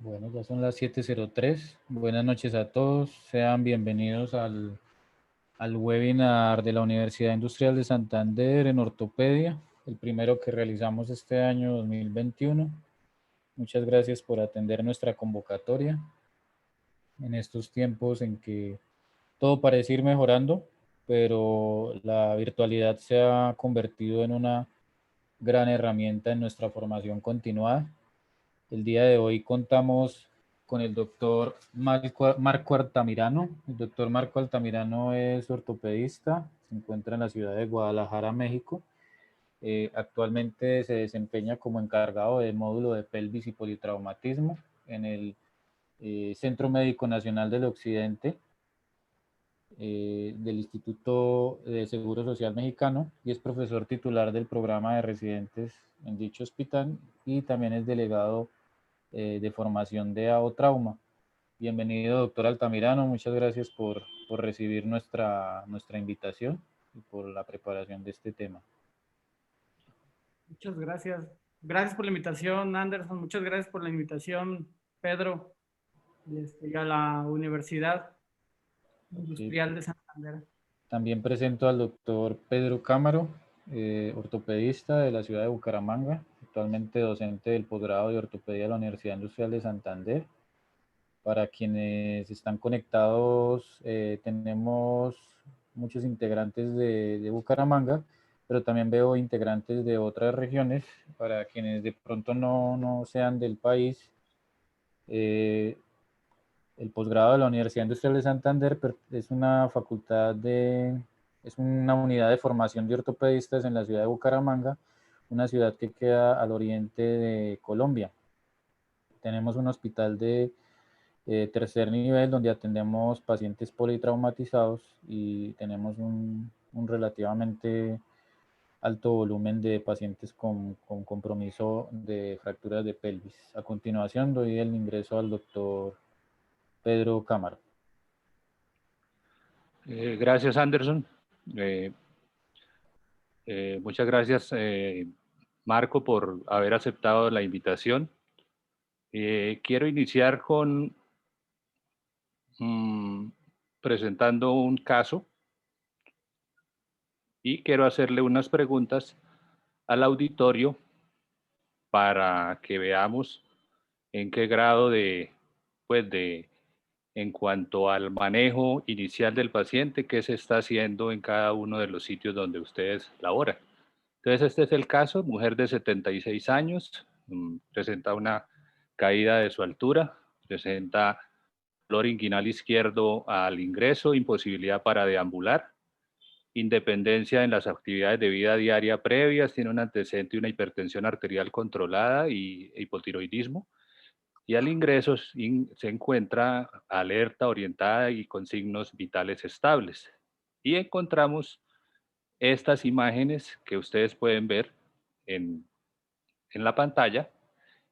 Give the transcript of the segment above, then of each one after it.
Bueno, ya son las 7:03. Buenas noches a todos. Sean bienvenidos al webinar de la Universidad Industrial de Santander en ortopedia, el primero que realizamos este año 2021. Muchas gracias por atender nuestra convocatoria en estos tiempos en que todo parece ir mejorando, pero la virtualidad se ha convertido en una gran herramienta en nuestra formación continuada. El día de hoy contamos con el doctor Marco Altamirano. El doctor Marco Altamirano es ortopedista, se encuentra en la ciudad de Guadalajara, México. Actualmente se desempeña como encargado del módulo de pelvis y politraumatismo en el Centro Médico Nacional del Occidente del Instituto de Seguro Social Mexicano y es profesor titular del programa de residentes en dicho hospital y también es delegado de formación de AOTrauma. Bienvenido, doctor Altamirano. Muchas gracias por recibir nuestra invitación y por la preparación de este tema. Muchas gracias. Gracias por la invitación, Anderson. Muchas gracias por la invitación, Pedro, y a la Universidad Okay. Industrial de Santander. También presento al doctor Pedro Cámaro, ortopedista de la ciudad de Bucaramanga, actualmente docente del posgrado de ortopedia de la Universidad Industrial de Santander. Para quienes están conectados, tenemos muchos integrantes de Bucaramanga, pero también veo integrantes de otras regiones. Para quienes de pronto no sean del país, eh, el posgrado de la Universidad Industrial de Santander es una es una unidad de formación de ortopedistas en la ciudad de Bucaramanga, una ciudad que queda al oriente de Colombia. Tenemos un hospital de tercer nivel donde atendemos pacientes politraumatizados y tenemos un relativamente alto volumen de pacientes con compromiso de fracturas de pelvis. A continuación doy el ingreso al doctor Pedro Cámara. Gracias, Anderson. Muchas gracias, Marco, por haber aceptado la invitación. Quiero iniciar con presentando un caso y quiero hacerle unas preguntas al auditorio para que veamos en qué grado en cuanto al manejo inicial del paciente, qué se está haciendo en cada uno de los sitios donde ustedes laboran. Entonces, este es el caso, mujer de 76 años, presenta una caída de su altura, presenta dolor inguinal izquierdo al ingreso, imposibilidad para deambular, independencia en las actividades de vida diaria previas, tiene un antecedente de una hipertensión arterial controlada y hipotiroidismo, y al ingreso se encuentra alerta, orientada y con signos vitales estables. Y encontramos estas imágenes que ustedes pueden ver en, en la pantalla.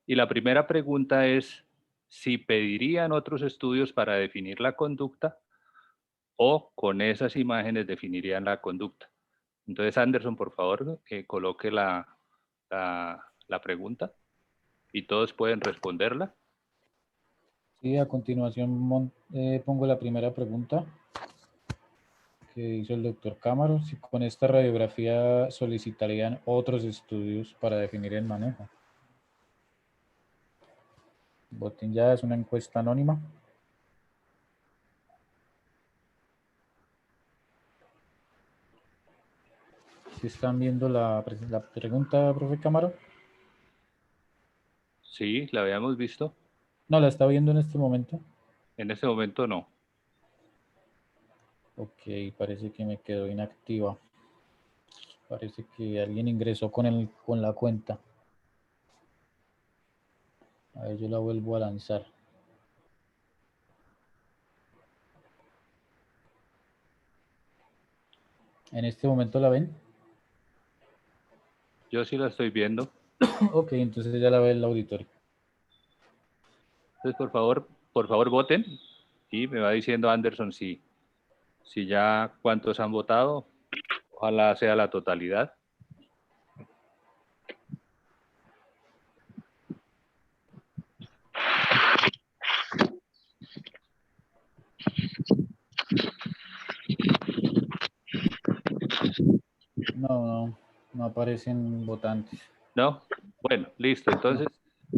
Y la primera pregunta es si pedirían otros estudios para definir la conducta o con esas imágenes definirían la conducta. Entonces, Anderson, por favor, coloque la pregunta y todos pueden responderla. Sí, a continuación pongo la primera pregunta que hizo el doctor Cámaro. Si con esta radiografía solicitarían otros estudios para definir el manejo. Voten ya, es una encuesta anónima. Si están viendo la pregunta, profe Cámaro. Sí, la habíamos visto. No, la está viendo en este momento. En este momento no. Ok, parece que me quedó inactiva. Parece que alguien ingresó con la cuenta. A ver, yo la vuelvo a lanzar. ¿En este momento la ven? Yo sí la estoy viendo. Ok, entonces ya la ve el auditorio. Entonces, por favor, voten y me va diciendo Anderson si ya cuántos han votado. Ojalá sea la totalidad. No aparecen votantes. ¿No? Bueno, listo. Entonces,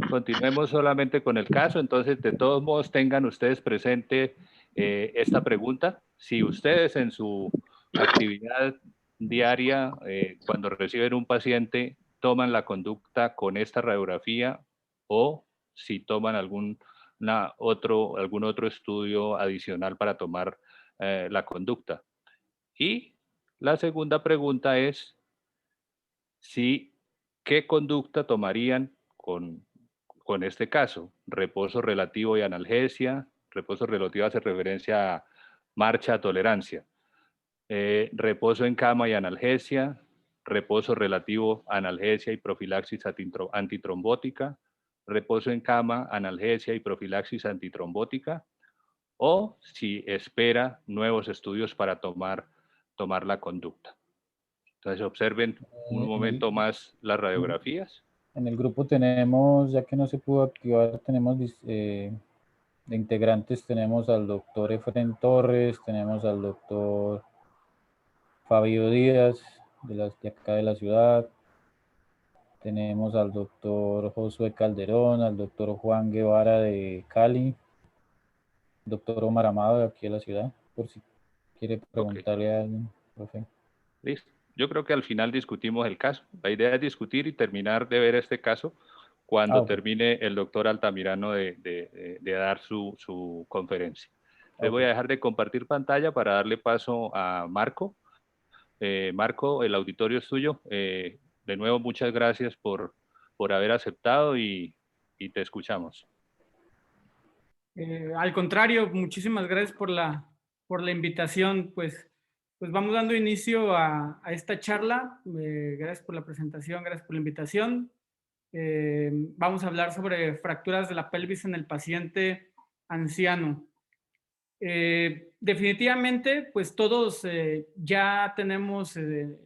continuemos solamente con el caso. Entonces, de todos modos, tengan ustedes presente esta pregunta. Si ustedes en su actividad diaria, cuando reciben un paciente, toman la conducta con esta radiografía o si toman algún otro estudio adicional para tomar la conducta. Y la segunda pregunta es si qué conducta tomarían con este caso. Reposo relativo y analgesia. Reposo relativo hace referencia a marcha, tolerancia. Reposo en cama y analgesia. Reposo relativo, analgesia y profilaxis antitrombótica. Reposo en cama, analgesia y profilaxis antitrombótica. O si espera nuevos estudios para tomar la conducta. Entonces observen un momento más las radiografías. En el grupo tenemos, ya que no se pudo activar, tenemos de integrantes, tenemos al doctor Efren Torres, tenemos al doctor Fabio Díaz, de acá de la ciudad, tenemos al doctor Josué Calderón, al doctor Juan Guevara de Cali, doctor Omar Amado de aquí de la ciudad, por si quiere preguntarle a alguien, profe. Listo. Yo creo que al final discutimos el caso. La idea es discutir y terminar de ver este caso cuando termine el doctor Altamirano de dar su conferencia. Les voy a dejar de compartir pantalla para darle paso a Marco. Marco, el auditorio es tuyo. De nuevo, muchas gracias por haber aceptado y te escuchamos. Al contrario, muchísimas gracias por la invitación. Pues vamos dando inicio a esta charla. Gracias por la presentación, gracias por la invitación. Vamos a hablar sobre fracturas de la pelvis en el paciente anciano. Definitivamente, pues todos ya tenemos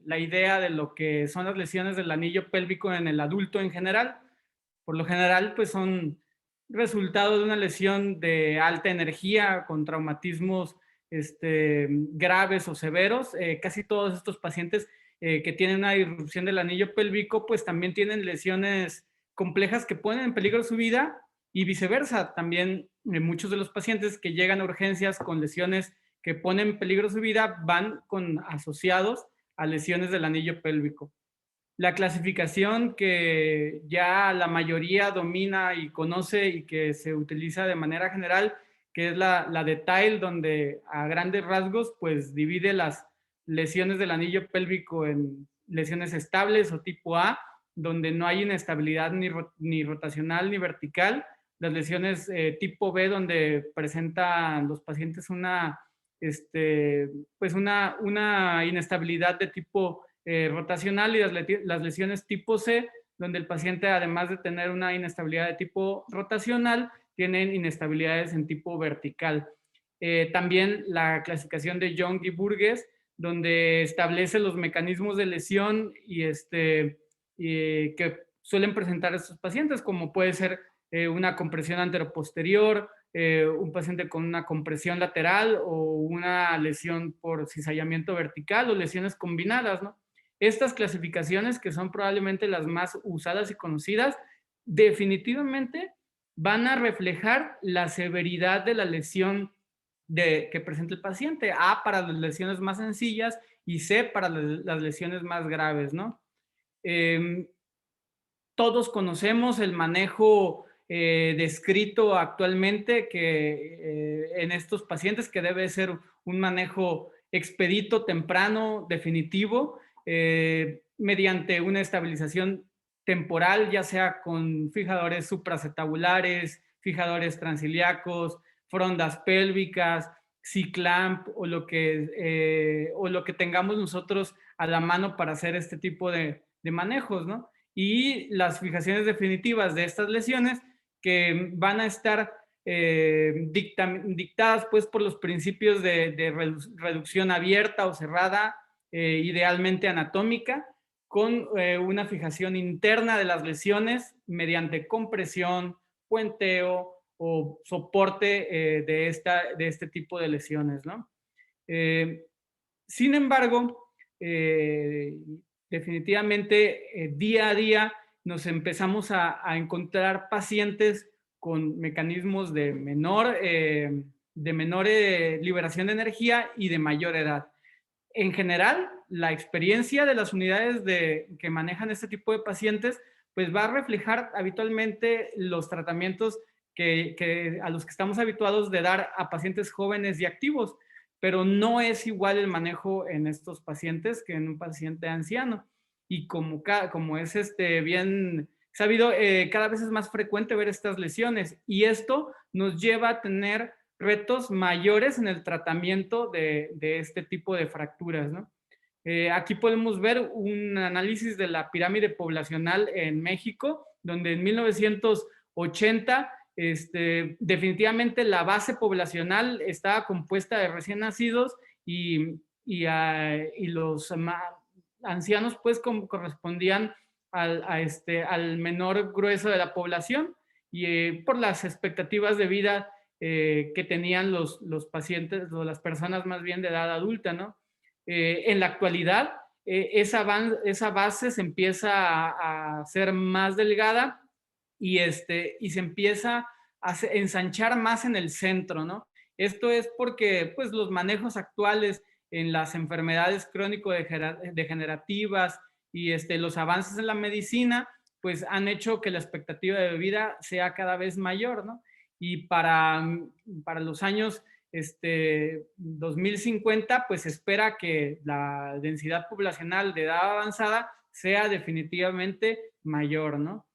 la idea de lo que son las lesiones del anillo pélvico en el adulto en general. Por lo general, pues son resultado de una lesión de alta energía con traumatismos graves o severos. Casi todos estos pacientes que tienen una irrupción del anillo pélvico, pues también tienen lesiones complejas que ponen en peligro su vida y viceversa. También muchos de los pacientes que llegan a urgencias con lesiones que ponen en peligro su vida van asociados a lesiones del anillo pélvico. La clasificación que ya la mayoría domina y conoce y que se utiliza de manera general, que es la de Tile, donde a grandes rasgos pues divide las lesiones del anillo pélvico en lesiones estables o tipo A, donde no hay inestabilidad ni rotacional ni vertical. Las lesiones tipo B, donde presentan los pacientes una inestabilidad de tipo rotacional, y las lesiones tipo C, donde el paciente, además de tener una inestabilidad de tipo rotacional, tienen inestabilidades en tipo vertical. También la clasificación de Young y Burgess, donde establece los mecanismos de lesión y que suelen presentar estos pacientes, como puede ser una compresión anteroposterior, un paciente con una compresión lateral o una lesión por cizallamiento vertical o lesiones combinadas, ¿no? Estas clasificaciones, que son probablemente las más usadas y conocidas, definitivamente van a reflejar la severidad de la lesión que presenta el paciente. A para las lesiones más sencillas y C para las lesiones más graves, ¿no? Todos conocemos el manejo descrito actualmente en estos pacientes, que debe ser un manejo expedito, temprano, definitivo, mediante una estabilización temporal, ya sea con fijadores supracetabulares, fijadores transiliacos, frondas pélvicas, C-clamp o lo que tengamos nosotros a la mano para hacer este tipo de manejos, ¿no? Y las fijaciones definitivas de estas lesiones, que van a estar dictadas pues por los principios de reducción abierta o cerrada, idealmente anatómica, con una fijación interna de las lesiones mediante compresión, puenteo o soporte de este tipo de lesiones, ¿no? Sin embargo, definitivamente día a día nos empezamos a encontrar pacientes con mecanismos de menor liberación de energía y de mayor edad. En general, la experiencia de las unidades que manejan este tipo de pacientes, pues va a reflejar habitualmente los tratamientos a los que estamos habituados de dar a pacientes jóvenes y activos, pero no es igual el manejo en estos pacientes que en un paciente anciano. Y como es bien sabido, cada vez es más frecuente ver estas lesiones, y esto nos lleva a tener retos mayores en el tratamiento de este tipo de fracturas, ¿no? Aquí podemos ver un análisis de la pirámide poblacional en México, donde en 1980 definitivamente la base poblacional estaba compuesta de recién nacidos y los ancianos pues correspondían al menor grueso de la población, y por las expectativas de vida que tenían los pacientes o las personas más bien de edad adulta, ¿no? En la actualidad, esa base se empieza a hacer más delgada y se empieza a ensanchar más en el centro, ¿no? Esto es porque pues, los manejos actuales en las enfermedades crónico-degenerativas y los avances en la medicina, pues han hecho que la expectativa de vida sea cada vez mayor, ¿no? Y para los años 2050, pues se espera que la densidad poblacional de edad avanzada sea definitivamente mayor, ¿no?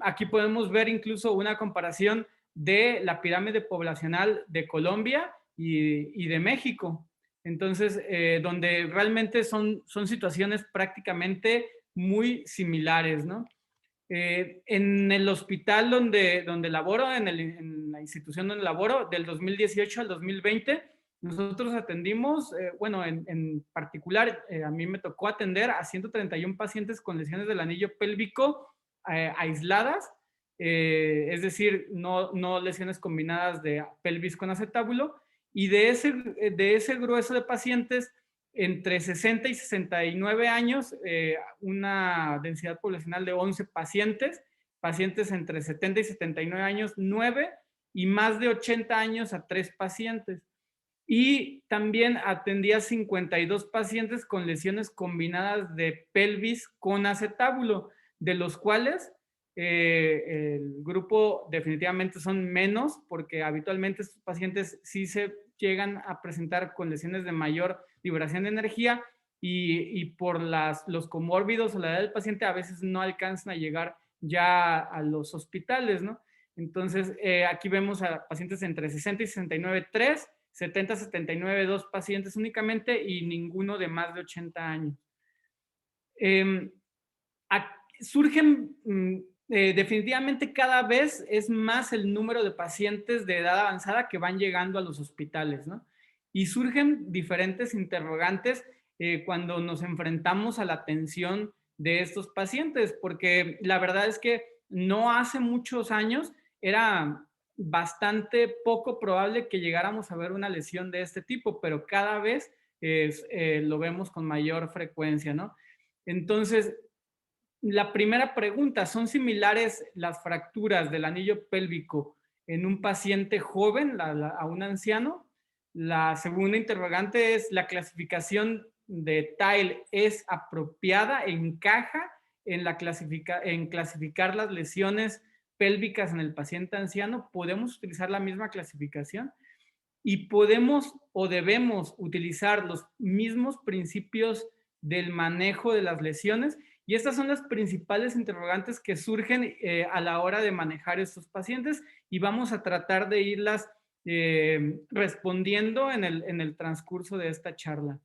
Aquí podemos ver incluso una comparación de la pirámide poblacional de Colombia y de México. Entonces, donde realmente son situaciones prácticamente muy similares, ¿no? En el hospital donde laboro, en la institución donde laboro, del 2018 al 2020, nosotros atendimos, bueno, en particular, a mí me tocó atender a 131 pacientes con lesiones del anillo pélvico aisladas, es decir, no lesiones combinadas de pelvis con acetábulo, y de ese grueso de pacientes, entre 60 y 69 años, una densidad poblacional de 11 pacientes, pacientes entre 70 y 79 años, 9, y más de 80 años a 3 pacientes. Y también atendía 52 pacientes con lesiones combinadas de pelvis con acetábulo, de los cuales el grupo definitivamente son menos, porque habitualmente estos pacientes sí se llegan a presentar con lesiones de mayor liberación de energía, y por los comórbidos o la edad del paciente a veces no alcanzan a llegar ya a los hospitales, ¿no? Entonces, aquí vemos a pacientes entre 60 y 69, 3, 70, 79, 2 pacientes únicamente, y ninguno de más de 80 años. Surgen definitivamente cada vez es más el número de pacientes de edad avanzada que van llegando a los hospitales, ¿no? Y surgen diferentes interrogantes cuando nos enfrentamos a la atención de estos pacientes, porque la verdad es que no hace muchos años era bastante poco probable que llegáramos a ver una lesión de este tipo, pero cada vez lo vemos con mayor frecuencia, ¿no? Entonces, la primera pregunta, ¿son similares las fracturas del anillo pélvico en un paciente joven a un anciano? La segunda interrogante es, ¿la clasificación de Tile es apropiada, encaja en clasificar las lesiones pélvicas en el paciente anciano? ¿Podemos utilizar la misma clasificación? ¿Y podemos o debemos utilizar los mismos principios del manejo de las lesiones? Y estas son las principales interrogantes que surgen a la hora de manejar estos pacientes, y vamos a tratar de irlas respondiendo en el transcurso de esta charla.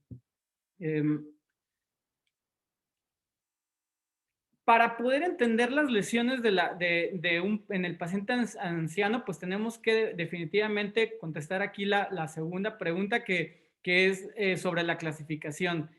Para poder entender las lesiones en el paciente anciano, pues tenemos que definitivamente contestar aquí la segunda pregunta, que es sobre la clasificación.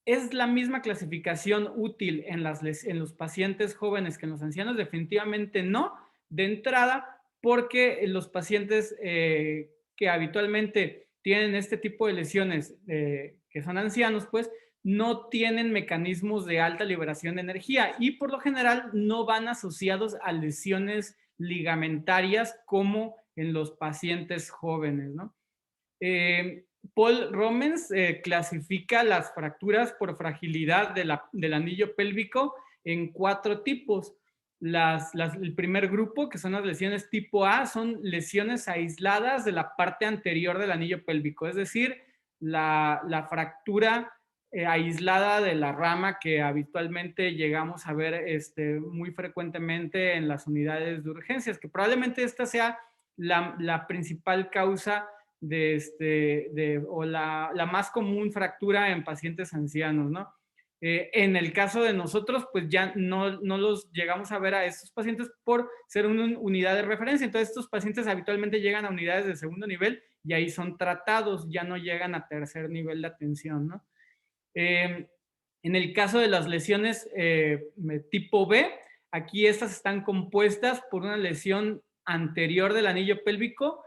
¿Es la misma clasificación útil en los pacientes jóvenes que en los ancianos? Definitivamente no, de entrada, porque los pacientes que habitualmente tienen este tipo de lesiones, que son ancianos, pues, no tienen mecanismos de alta liberación de energía y por lo general no van asociados a lesiones ligamentarias como en los pacientes jóvenes, ¿no? Paul Romens clasifica las fracturas por fragilidad del anillo pélvico en 4 tipos. El primer grupo, que son las lesiones tipo A, son lesiones aisladas de la parte anterior del anillo pélvico, es decir, la fractura aislada de la rama que habitualmente llegamos a ver muy frecuentemente en las unidades de urgencias, que probablemente esta sea la principal causa o la más común fractura en pacientes ancianos, ¿no? En el caso de nosotros, pues ya no los llegamos a ver a estos pacientes por ser una unidad de referencia. Entonces, estos pacientes habitualmente llegan a unidades de segundo nivel y ahí son tratados, ya no llegan a tercer nivel de atención, ¿no? En el caso de las lesiones tipo B, aquí estas están compuestas por una lesión anterior del anillo pélvico,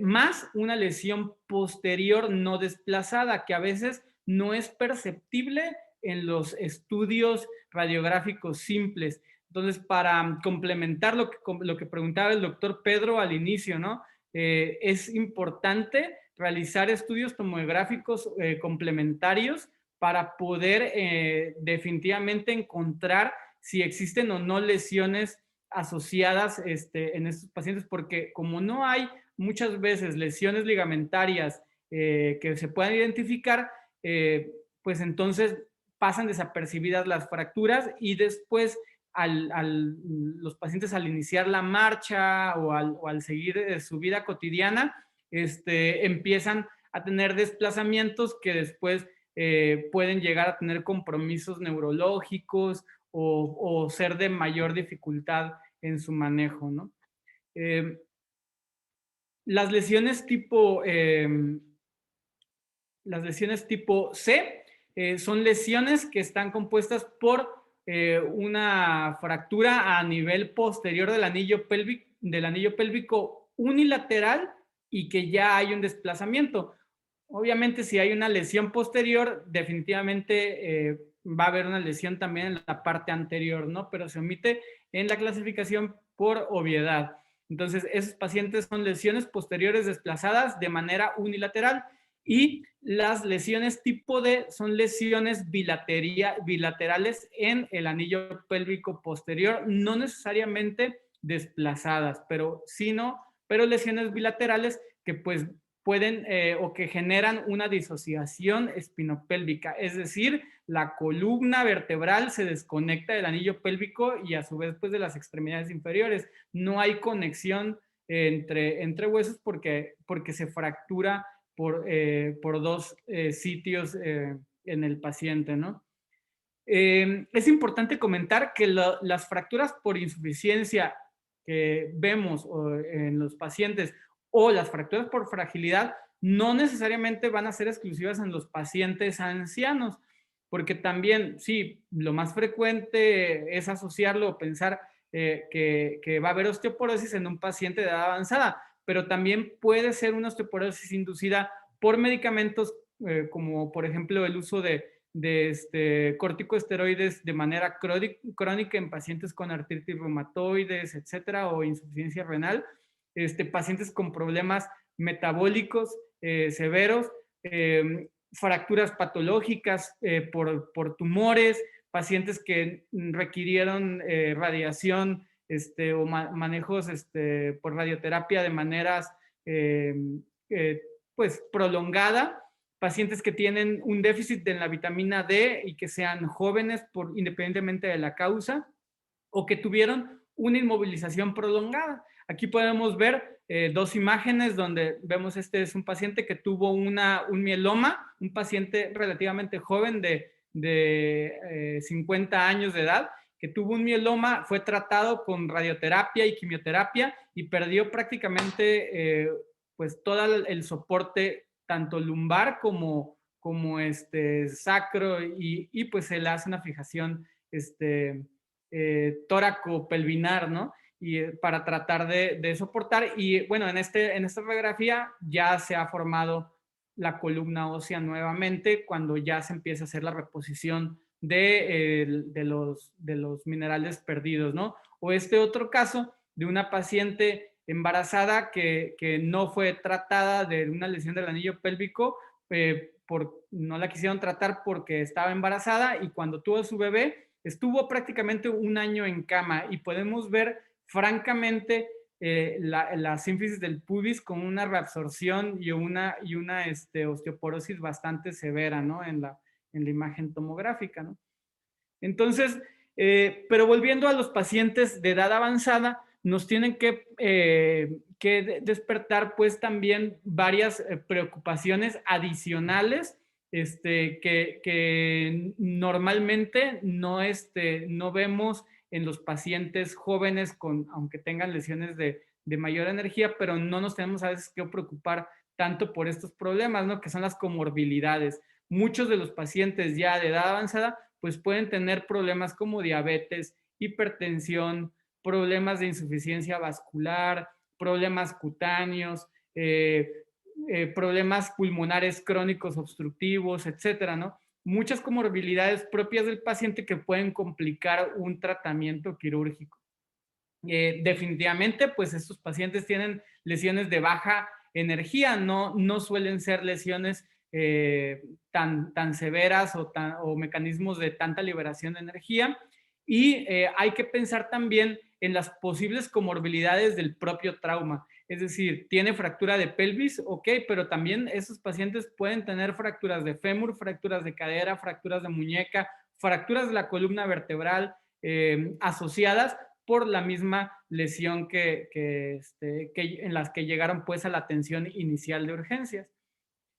más una lesión posterior no desplazada, que a veces no es perceptible en los estudios radiográficos simples. Entonces, para complementar lo que preguntaba el doctor Pedro al inicio, ¿no? Es importante realizar estudios tomográficos complementarios para poder definitivamente encontrar si existen o no lesiones asociadas en estos pacientes, porque como no hay muchas veces lesiones ligamentarias que se puedan identificar, pues entonces pasan desapercibidas las fracturas y después los pacientes al iniciar la marcha o al seguir su vida cotidiana, empiezan a tener desplazamientos que después pueden llegar a tener compromisos neurológicos o ser de mayor dificultad en su manejo, ¿no? Las lesiones tipo C son lesiones que están compuestas por una fractura a nivel posterior del anillo pélvico unilateral y que ya hay un desplazamiento. Obviamente, si hay una lesión posterior, definitivamente va a haber una lesión también en la parte anterior, ¿no? Pero se omite en la clasificación por obviedad. Entonces, esos pacientes son lesiones posteriores desplazadas de manera unilateral y las lesiones tipo D son lesiones bilaterales en el anillo pélvico posterior, no necesariamente desplazadas, pero lesiones bilaterales que pues pueden o que generan una disociación espinopélvica, es decir, la columna vertebral se desconecta del anillo pélvico y a su vez pues de las extremidades inferiores. No hay conexión entre huesos porque se fractura por dos sitios en el paciente, ¿no? Es importante comentar que las fracturas por insuficiencia que vemos en los pacientes o las fracturas por fragilidad no necesariamente van a ser exclusivas en los pacientes ancianos, porque también, sí, lo más frecuente es asociarlo o pensar que va a haber osteoporosis en un paciente de edad avanzada, pero también puede ser una osteoporosis inducida por medicamentos como por ejemplo el uso de corticosteroides de manera crónica en pacientes con artritis reumatoides, etcétera, o insuficiencia renal, pacientes con problemas metabólicos severos, fracturas patológicas por tumores, pacientes que requirieron radiación o manejos por radioterapia de maneras pues prolongada, pacientes que tienen un déficit en la vitamina D y que sean jóvenes independientemente de la causa, o que tuvieron una inmovilización prolongada. Aquí podemos ver dos imágenes donde vemos es un paciente que tuvo un mieloma, un paciente relativamente joven de 50 años de edad, que tuvo un mieloma, fue tratado con radioterapia y quimioterapia y perdió prácticamente pues todo el soporte tanto lumbar como sacro y pues se le hace una fijación tóraco-pelvinar, ¿no? Y para tratar de soportar. Y bueno, en esta radiografía ya se ha formado la columna ósea nuevamente cuando ya se empieza a hacer la reposición de los minerales perdidos, ¿no? O este otro caso de una paciente embarazada que no fue tratada de una lesión del anillo pélvico, no la quisieron tratar porque estaba embarazada, y cuando tuvo a su bebé estuvo prácticamente un año en cama, y podemos ver francamente la sínfisis del pubis con una reabsorción y una osteoporosis bastante severa, ¿no? En la imagen tomográfica, ¿no? Entonces, pero volviendo a los pacientes de edad avanzada, nos tienen que despertar pues también varias preocupaciones adicionales que normalmente no vemos en los pacientes jóvenes, aunque tengan lesiones de mayor energía, pero no nos tenemos a veces que preocupar tanto por estos problemas, ¿no? Que son las comorbilidades. Muchos de los pacientes ya de edad avanzada pues pueden tener problemas como diabetes, hipertensión, problemas de insuficiencia vascular, problemas cutáneos, problemas pulmonares crónicos obstructivos, etcétera, ¿no? Muchas comorbilidades propias del paciente que pueden complicar un tratamiento quirúrgico. Definitivamente, pues estos pacientes tienen lesiones de baja energía, no suelen ser lesiones tan severas o mecanismos de tanta liberación de energía. Y hay que pensar también en las posibles comorbilidades del propio trauma. Es decir, tiene fractura de pelvis, ok, pero también esos pacientes pueden tener fracturas de fémur, fracturas de cadera, fracturas de muñeca, fracturas de la columna vertebral asociadas por la misma lesión en las que llegaron pues a la atención inicial de urgencias.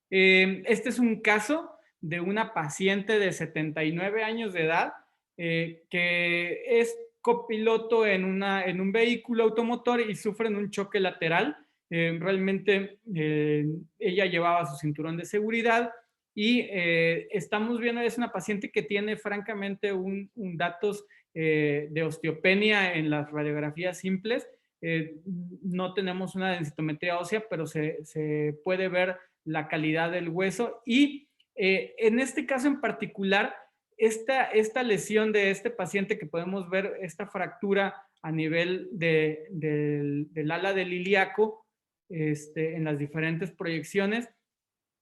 Este es un caso de una paciente de 79 años de edad que es copiloto en un vehículo automotor y sufre un choque lateral. Realmente ella llevaba su cinturón de seguridad y estamos viendo, es una paciente que tiene francamente un datos de osteopenia en las radiografías simples. No tenemos una densitometría ósea, pero se puede ver la calidad del hueso y en este caso en particular, esta lesión de este paciente que podemos ver, esta fractura a nivel del ala del ilíaco en las diferentes proyecciones,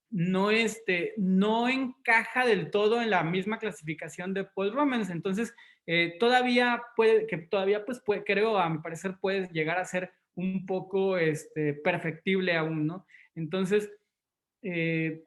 no encaja del todo en la misma clasificación de Paul Romans. Entonces, todavía pues creo, a mi parecer, puede llegar a ser un poco perfectible aún, ¿no? Entonces,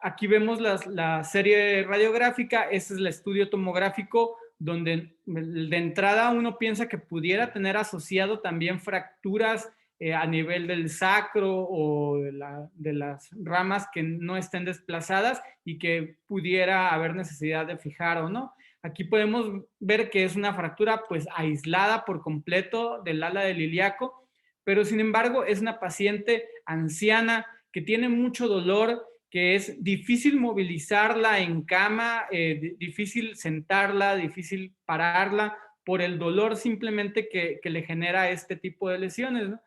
aquí vemos la serie radiográfica. Este es el estudio tomográfico donde de entrada uno piensa que pudiera tener asociado también fracturas a nivel del sacro o de las ramas que no estén desplazadas y que pudiera haber necesidad de fijar o no. Aquí podemos ver que es una fractura pues aislada por completo del ala del ilíaco, pero sin embargo es una paciente anciana que tiene mucho dolor, que es difícil movilizarla en cama, difícil sentarla, difícil pararla por el dolor simplemente que le genera este tipo de lesiones, ¿no?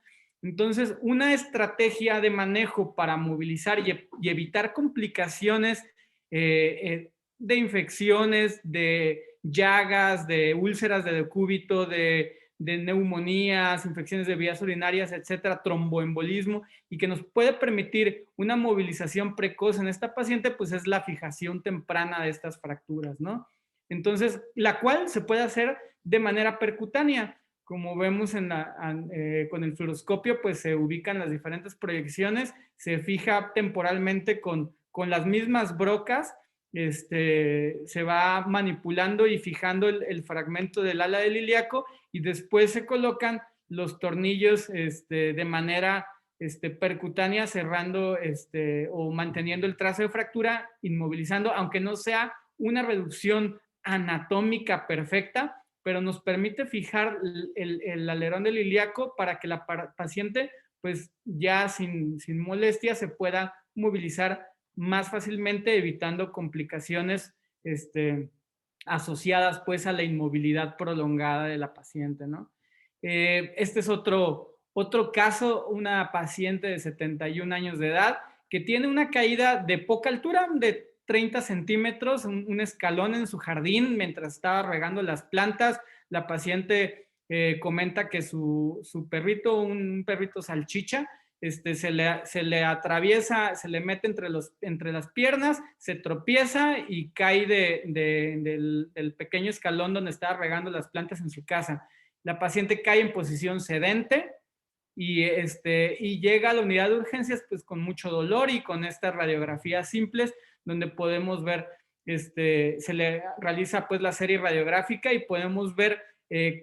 Entonces, una estrategia de manejo para movilizar y evitar complicaciones de infecciones, de llagas, de úlceras de decúbito, de neumonías, infecciones de vías urinarias, etcétera, tromboembolismo, y que nos puede permitir una movilización precoz en esta paciente, pues es la fijación temprana de estas fracturas, ¿no? Entonces, la cual se puede hacer de manera percutánea. Como vemos con el fluoroscopio, pues se ubican las diferentes proyecciones, se fija temporalmente con las mismas brocas, se va manipulando y fijando el fragmento del ala del ilíaco y después se colocan los tornillos de manera percutánea, cerrando o manteniendo el trazo de fractura, inmovilizando, aunque no sea una reducción anatómica perfecta, pero nos permite fijar el alerón del ilíaco para que la paciente pues ya sin molestia se pueda movilizar más fácilmente, evitando complicaciones asociadas pues a la inmovilidad prolongada de la paciente, ¿no? Este es otro caso, una paciente de 71 años de edad que tiene una caída de poca altura, de 30 centímetros, un escalón en su jardín mientras estaba regando las plantas. La paciente comenta que su perrito, un perrito salchicha, se le atraviesa, se le mete entre las piernas, se tropieza y cae del pequeño escalón donde estaba regando las plantas en su casa. La paciente cae en posición sedente y llega a la unidad de urgencias pues con mucho dolor y con estas radiografías simples donde podemos ver, se le realiza pues la serie radiográfica y podemos ver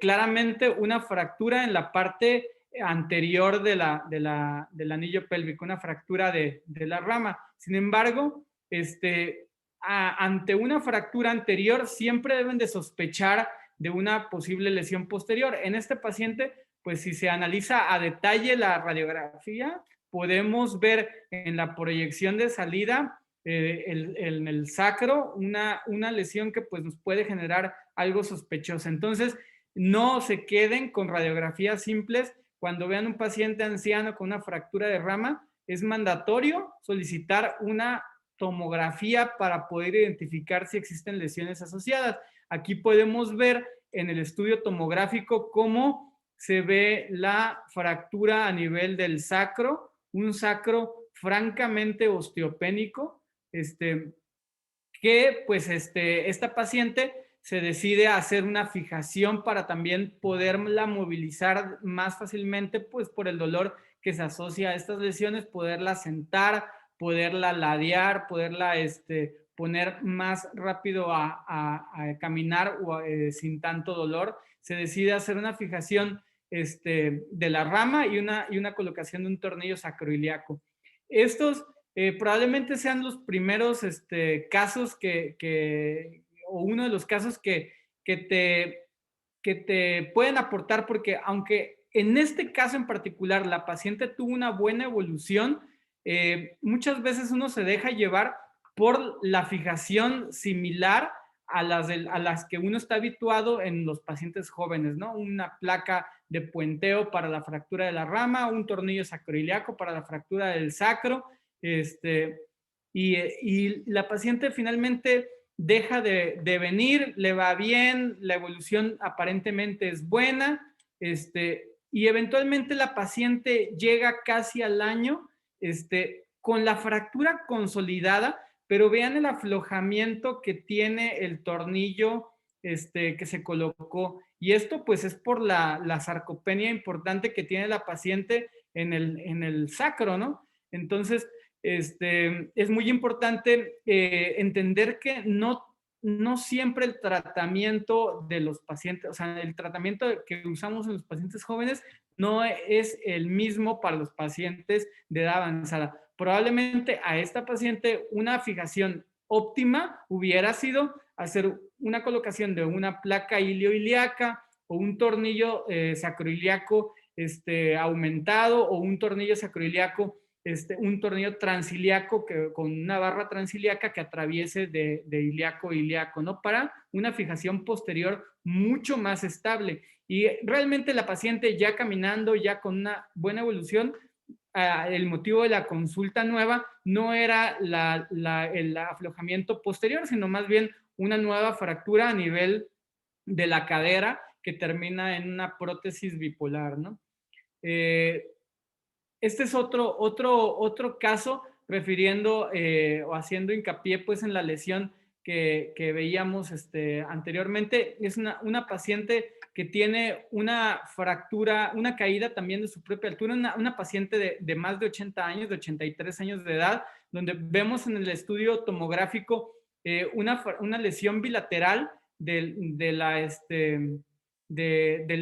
claramente una fractura en la parte anterior del anillo pélvico, una fractura de la rama. Sin embargo, ante una fractura anterior siempre deben de sospechar de una posible lesión posterior. En este paciente, pues si se analiza a detalle la radiografía, podemos ver en la proyección de salida en el sacro una lesión que pues nos puede generar algo sospechoso. Entonces, no se queden con radiografías simples. Cuando vean un paciente anciano con una fractura de rama, es mandatorio solicitar una tomografía para poder identificar si existen lesiones asociadas. Aquí podemos ver en el estudio tomográfico cómo se ve la fractura a nivel del sacro, un sacro francamente osteopénico, que pues esta paciente se decide a hacer una fijación para también poderla movilizar más fácilmente, pues por el dolor que se asocia a estas lesiones, poderla sentar, poderla ladear, poderla poner más rápido a caminar o sin tanto dolor. Se decide hacer una fijación de la rama y una colocación de un tornillo sacroiliaco. Estos probablemente sean los primeros casos o uno de los casos que te pueden aportar, porque aunque en este caso en particular la paciente tuvo una buena evolución, muchas veces uno se deja llevar por la fijación similar a las que uno está habituado en los pacientes jóvenes, ¿no? Una placa de puenteo para la fractura de la rama, un tornillo sacroiliaco para la fractura del sacro, y la paciente finalmente deja de venir, le va bien, la evolución aparentemente es buena, y eventualmente la paciente llega casi al año con la fractura consolidada, pero vean el aflojamiento que tiene el tornillo que se colocó. Y esto pues es por la sarcopenia importante que tiene la paciente en el sacro, ¿no? Entonces, es muy importante entender que no siempre el tratamiento de los pacientes, o sea, el tratamiento que usamos en los pacientes jóvenes no es el mismo para los pacientes de edad avanzada. Probablemente a esta paciente una fijación óptima hubiera sido hacer una colocación de una placa ilioiliaca o un tornillo sacroiliaco aumentado o un tornillo sacroiliaco, un tornillo transiliaco con una barra transiliaca que atraviese de ilíaco a ilíaco, ¿no? Para una fijación posterior mucho más estable. Y realmente la paciente ya caminando, ya con una buena evolución, el motivo de la consulta nueva no era el aflojamiento posterior, sino más bien una nueva fractura a nivel de la cadera que termina en una prótesis bipolar, ¿no? Este es otro caso refiriendo o haciendo hincapié pues en la lesión que veíamos anteriormente. Es una paciente que tiene una fractura, una caída también de su propia altura, una paciente de más de 80 años, de 83 años de edad, donde vemos en el estudio tomográfico una lesión bilateral del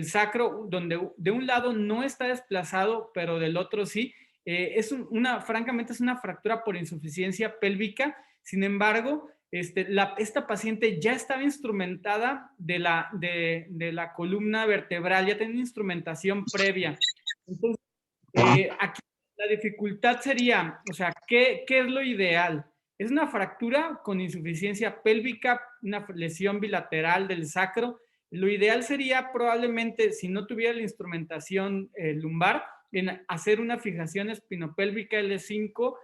sacro, donde de un lado no está desplazado, pero del otro sí. Francamente es una fractura por insuficiencia pélvica. Sin embargo, esta paciente ya estaba instrumentada de la columna vertebral, ya tenía instrumentación previa. Entonces, aquí la dificultad sería, o sea, ¿qué es lo ideal? Es una fractura con insuficiencia pélvica, una lesión bilateral del sacro. Lo ideal sería probablemente, si no tuviera la instrumentación lumbar, en hacer una fijación espinopélvica L5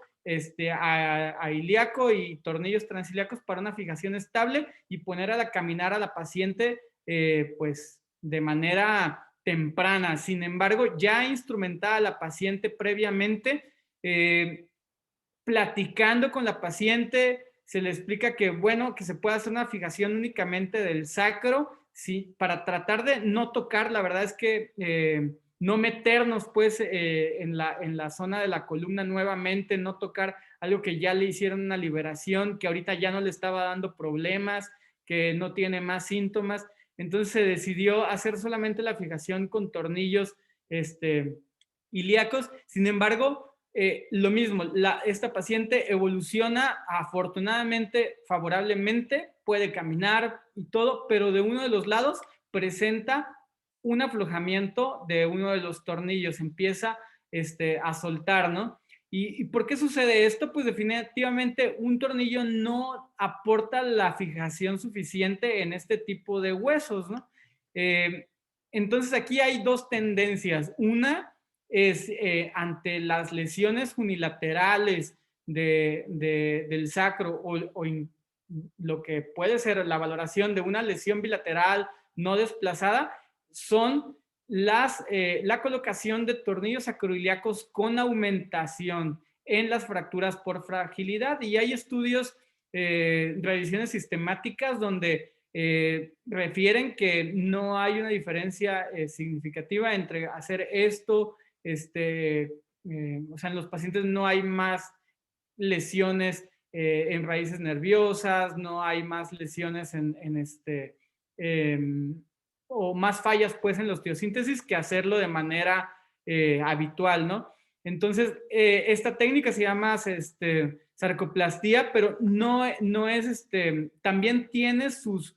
a ilíaco y tornillos transilíacos para una fijación estable y poner a caminar a la paciente pues de manera temprana. Sin embargo, ya instrumentada la paciente previamente, platicando con la paciente, se le explica que, bueno, que se puede hacer una fijación únicamente del sacro, ¿sí? Para tratar de no tocar, la verdad es que no meternos pues en la zona de la columna nuevamente, no tocar algo que ya le hicieron una liberación, que ahorita ya no le estaba dando problemas, que no tiene más síntomas. Entonces se decidió hacer solamente la fijación con tornillos ilíacos. Sin embargo, lo mismo, esta paciente evoluciona afortunadamente, favorablemente, puede caminar y todo, pero de uno de los lados presenta un aflojamiento de uno de los tornillos, empieza a soltar, ¿no? ¿Y por qué sucede esto? Pues definitivamente un tornillo no aporta la fijación suficiente en este tipo de huesos, ¿no? Entonces aquí hay dos tendencias. Una es ante las lesiones unilaterales del sacro o lo que puede ser la valoración de una lesión bilateral no desplazada, son la colocación de tornillos sacroiliacos con aumentación en las fracturas por fragilidad. Y hay estudios, revisiones sistemáticas donde refieren que no hay una diferencia significativa entre hacer esto, o sea, en los pacientes no hay más lesiones en raíces nerviosas, no hay más lesiones o más fallas pues en la osteosíntesis que hacerlo de manera habitual, ¿no? Entonces, esta técnica se llama sarcoplastía, pero no es, también tiene sus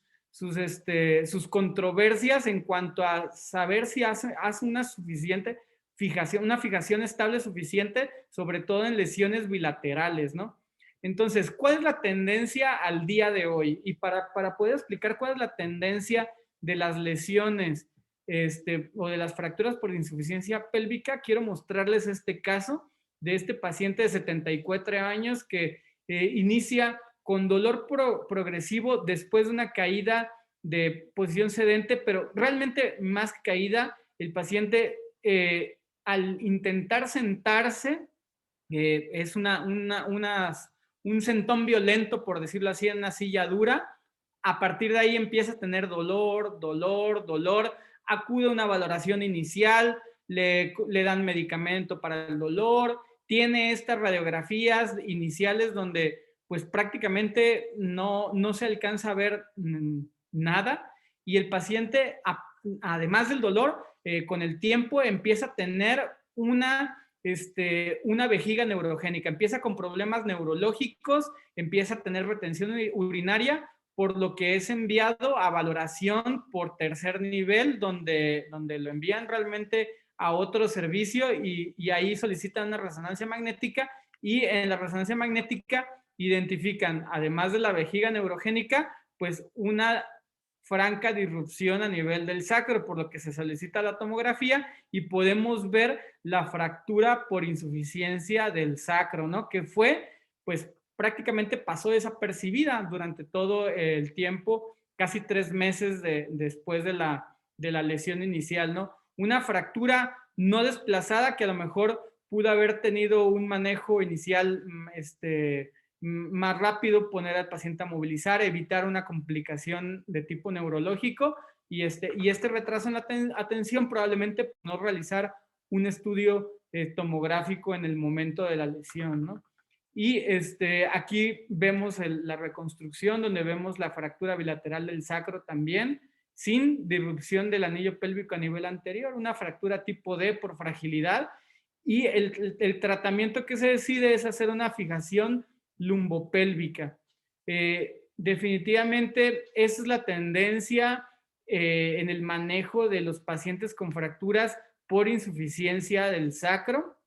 controversias en cuanto a saber si hace una suficiente fijación, una fijación estable suficiente, sobre todo en lesiones bilaterales, ¿no? Entonces, ¿cuál es la tendencia al día de hoy? Y para poder explicar cuál es la tendencia de las lesiones o de las fracturas por insuficiencia pélvica, quiero mostrarles este caso de este paciente de 74 años que inicia con dolor progresivo después de una caída de posición sedente, pero realmente más que caída, el paciente al intentar sentarse, es un sentón violento, por decirlo así, en una silla dura. A partir de ahí empieza a tener dolor, acude a una valoración inicial, le dan medicamento para el dolor, tiene estas radiografías iniciales donde pues prácticamente no se alcanza a ver nada, y el paciente, además del dolor, con el tiempo empieza a tener una vejiga neurogénica, empieza con problemas neurológicos, empieza a tener retención urinaria, por lo que es enviado a valoración por tercer nivel, donde lo envían realmente a otro servicio y ahí solicitan una resonancia magnética, y en la resonancia magnética identifican, además de la vejiga neurogénica, pues una franca disrupción a nivel del sacro, por lo que se solicita la tomografía y podemos ver la fractura por insuficiencia del sacro, ¿no? Que fue, pues prácticamente pasó desapercibida durante todo el tiempo, casi 3 meses después de la lesión inicial, ¿no? Una fractura no desplazada que a lo mejor pudo haber tenido un manejo inicial más rápido, poner al paciente a movilizar, evitar una complicación de tipo neurológico, y este retraso en la atención probablemente no realizar un estudio tomográfico en el momento de la lesión, ¿no? Y aquí vemos la reconstrucción, donde vemos la fractura bilateral del sacro también, sin disrupción del anillo pélvico a nivel anterior, una fractura tipo D por fragilidad, y el tratamiento que se decide es hacer una fijación lumbopélvica. Definitivamente esa es la tendencia en el manejo de los pacientes con fracturas por insuficiencia del sacro,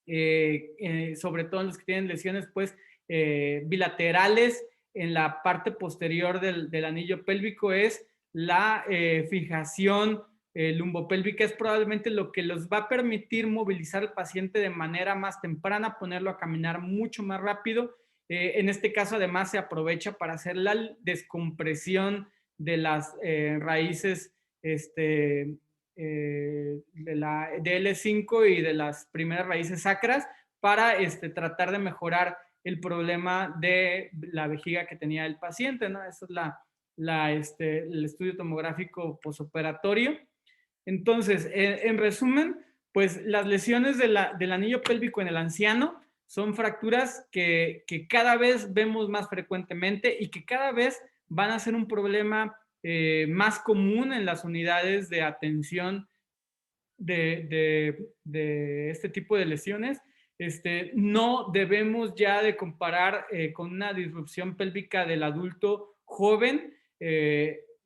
sobre todo en los que tienen lesiones pues bilaterales en la parte posterior del anillo pélvico, es la fijación lumbopélvica es probablemente lo que les va a permitir movilizar al paciente de manera más temprana, ponerlo a caminar mucho más rápido. En este caso, además, se aprovecha para hacer la descompresión de las raíces de L5 y de las primeras raíces sacras para tratar de mejorar el problema de la vejiga que tenía el paciente, ¿no? Esa es el estudio tomográfico posoperatorio. Entonces, en resumen, pues las lesiones del anillo pélvico en el anciano son fracturas que cada vez vemos más frecuentemente y que cada vez van a ser un problema más común en las unidades de atención de este tipo de lesiones. No debemos ya de comparar con una disrupción pélvica del adulto joven.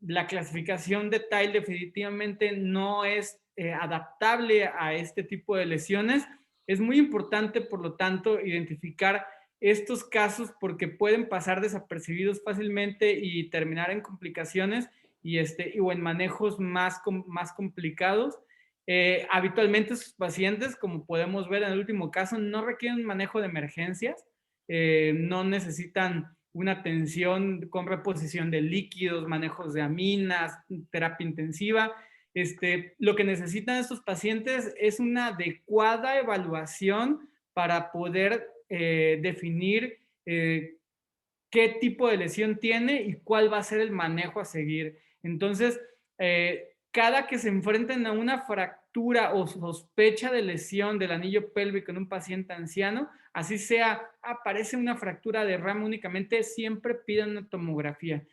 La clasificación de Tile definitivamente no es adaptable a este tipo de lesiones. Es muy importante, por lo tanto, identificar estos casos porque pueden pasar desapercibidos fácilmente y terminar en complicaciones o en manejos más complicados. Habitualmente sus pacientes, como podemos ver en el último caso, no requieren manejo de emergencias, no necesitan una atención con reposición de líquidos, manejos de aminas, terapia intensiva. Lo que necesitan estos pacientes es una adecuada evaluación para poder definir qué tipo de lesión tiene y cuál va a ser el manejo a seguir. Entonces, cada que se enfrenten a una fractura o sospecha de lesión del anillo pélvico en un paciente anciano, así sea, aparece una fractura de rama únicamente, siempre pidan una tomografía.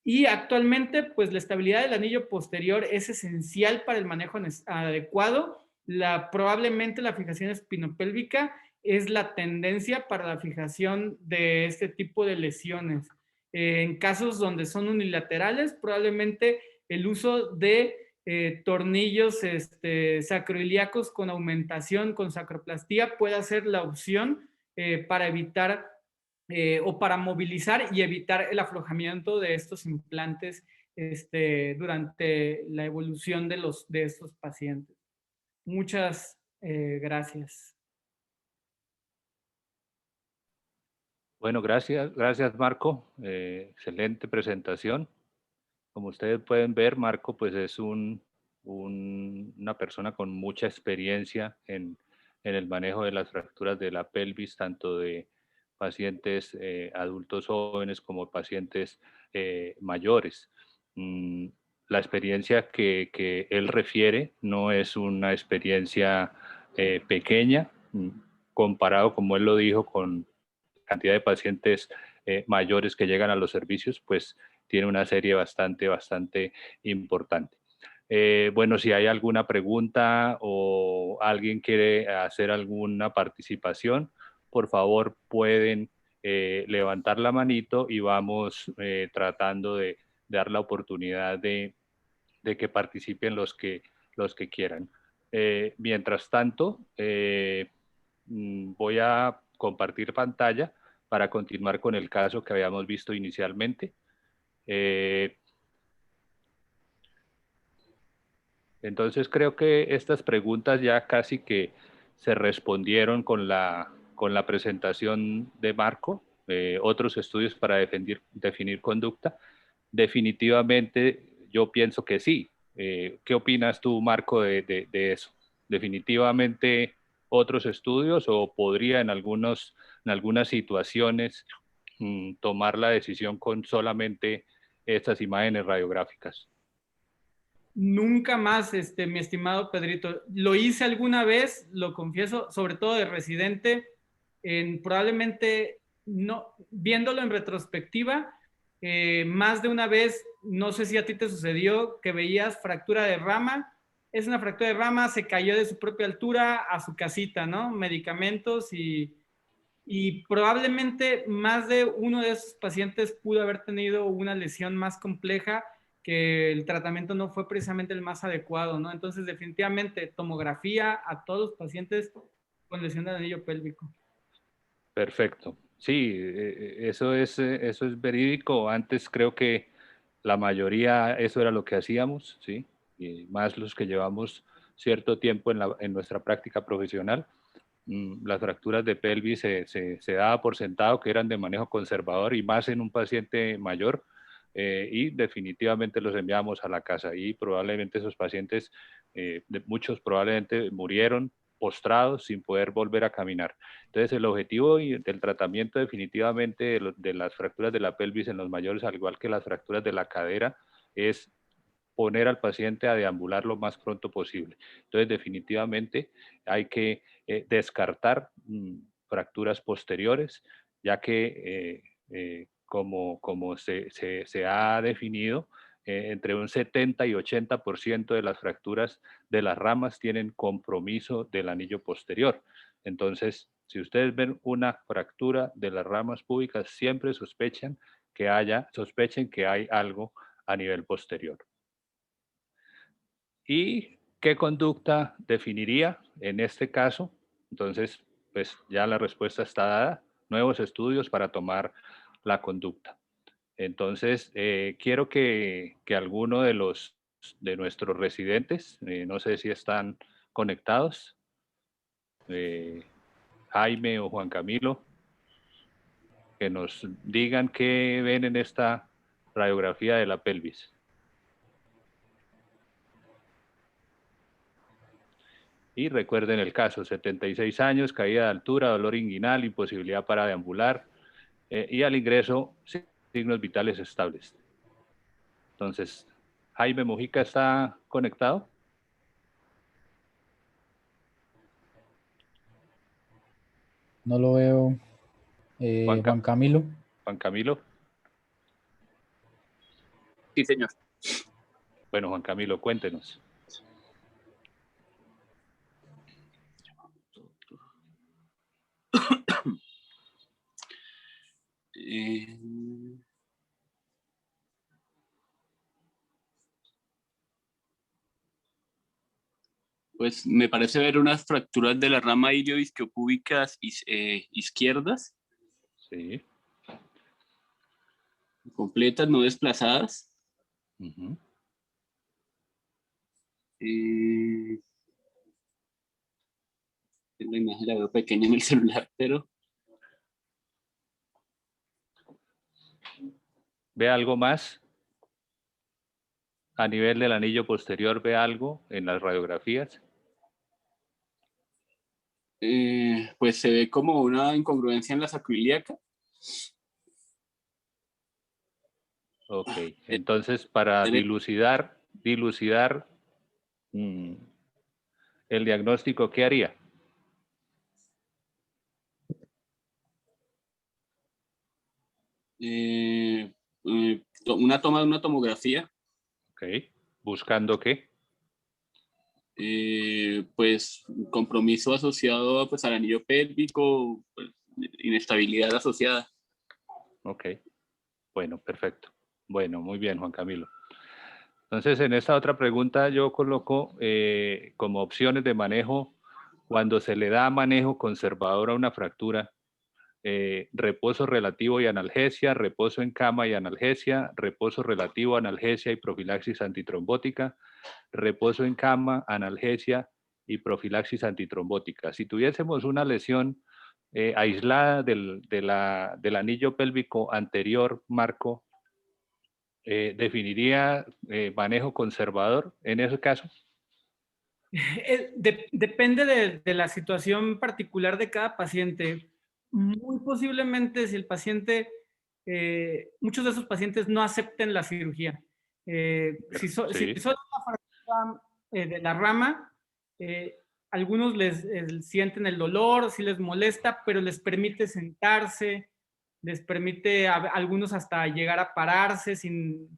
Y actualmente, pues la estabilidad del anillo posterior es esencial para el manejo adecuado. Probablemente la fijación espinopélvica es la tendencia para la fijación de este tipo de lesiones. En casos donde son unilaterales, probablemente el uso de tornillos sacroiliacos con aumentación, con sacroplastía, pueda ser la opción para evitar o para movilizar y evitar el aflojamiento de estos implantes durante la evolución de estos pacientes. Muchas gracias. Bueno, gracias Marco. Excelente presentación. Como ustedes pueden ver, Marco pues es una persona con mucha experiencia en el manejo de las fracturas de la pelvis, tanto de pacientes adultos jóvenes como pacientes mayores. La experiencia que él refiere no es una experiencia pequeña, comparado, como él lo dijo, con cantidad de pacientes mayores que llegan a los servicios, pues tiene una serie bastante importante. Bueno, si hay alguna pregunta o alguien quiere hacer alguna participación, por favor pueden levantar la manito y vamos tratando de dar la oportunidad de que participen los que quieran. Mientras tanto, voy a compartir pantalla para continuar con el caso que habíamos visto inicialmente. Entonces creo que estas preguntas ya casi que se respondieron con la presentación de Marco. Otros estudios para definir conducta. Definitivamente yo pienso que sí. ¿Qué opinas tú, Marco, de eso? Definitivamente otros estudios, o podría en algunas situaciones tomar la decisión con solamente estas imágenes radiográficas. Nunca más, mi estimado Pedrito. Lo hice alguna vez, lo confieso, sobre todo de residente, probablemente no, viéndolo en retrospectiva, más de una vez, no sé si a ti te sucedió, que veías fractura de rama, es una fractura de rama, se cayó de su propia altura a su casita, ¿no? Medicamentos y probablemente más de uno de esos pacientes pudo haber tenido una lesión más compleja, que el tratamiento no fue precisamente el más adecuado, ¿no? Entonces, definitivamente, tomografía a todos los pacientes con lesión del anillo pélvico. Perfecto. Sí, eso es verídico. Antes creo que la mayoría eso era lo que hacíamos, ¿sí? y más los que llevamos cierto tiempo en nuestra práctica profesional, las fracturas de pelvis se daba por sentado que eran de manejo conservador y más en un paciente mayor, y definitivamente los enviamos a la casa y probablemente esos pacientes, muchos probablemente murieron postrados sin poder volver a caminar. Entonces el objetivo del tratamiento definitivamente de las fracturas de la pelvis en los mayores, al igual que las fracturas de la cadera, es poner al paciente a deambular lo más pronto posible. Entonces, definitivamente hay que descartar fracturas posteriores, ya que como se ha definido, entre un 70 y 80% de las fracturas de las ramas tienen compromiso del anillo posterior. Entonces, si ustedes ven una fractura de las ramas púbicas, siempre sospechen que hay algo a nivel posterior. ¿Y qué conducta definiría en este caso? Entonces, pues ya la respuesta está dada. Nuevos estudios para tomar la conducta. Entonces, quiero que alguno de nuestros residentes, no sé si están conectados, Jaime o Juan Camilo, que nos digan qué ven en esta radiografía de la pelvis. Y recuerden el caso, 76 años, caída de altura, dolor inguinal, imposibilidad para deambular, y al ingreso signos vitales estables. Entonces, Jaime Mojica está conectado. No lo veo. Juan Camilo. Juan Camilo. Sí, señor. Bueno, Juan Camilo, cuéntenos. Pues me parece ver unas fracturas de la rama ilioisquiopúbicas izquierdas. Sí. Completas, no desplazadas. Uh-huh. La imagen la veo pequeña en el celular, pero... ¿Ve algo más? A nivel del anillo posterior, ¿ve algo en las radiografías? Pues se ve como una incongruencia en la sacroiliaca. Ok, entonces para dilucidar el diagnóstico, ¿qué haría? Una toma de una tomografía. Ok, ¿buscando qué? Pues compromiso asociado pues, al anillo pélvico, pues, inestabilidad asociada. Ok, bueno, perfecto. Bueno, muy bien, Juan Camilo. Entonces, en esta otra pregunta yo coloco como opciones de manejo, cuando se le da manejo conservador a una fractura, reposo relativo y analgesia, reposo en cama y analgesia, reposo relativo, analgesia y profilaxis antitrombótica, reposo en cama, analgesia y profilaxis antitrombótica. Si tuviésemos una lesión aislada del anillo pélvico anterior, Marco, ¿definiría manejo conservador en ese caso? Depende de la situación particular de cada paciente. Muy posiblemente si el paciente, muchos de esos pacientes no acepten la cirugía. Si son una fractura de la rama, algunos les sienten el dolor, sí les molesta, pero les permite sentarse, les permite a algunos hasta llegar a pararse,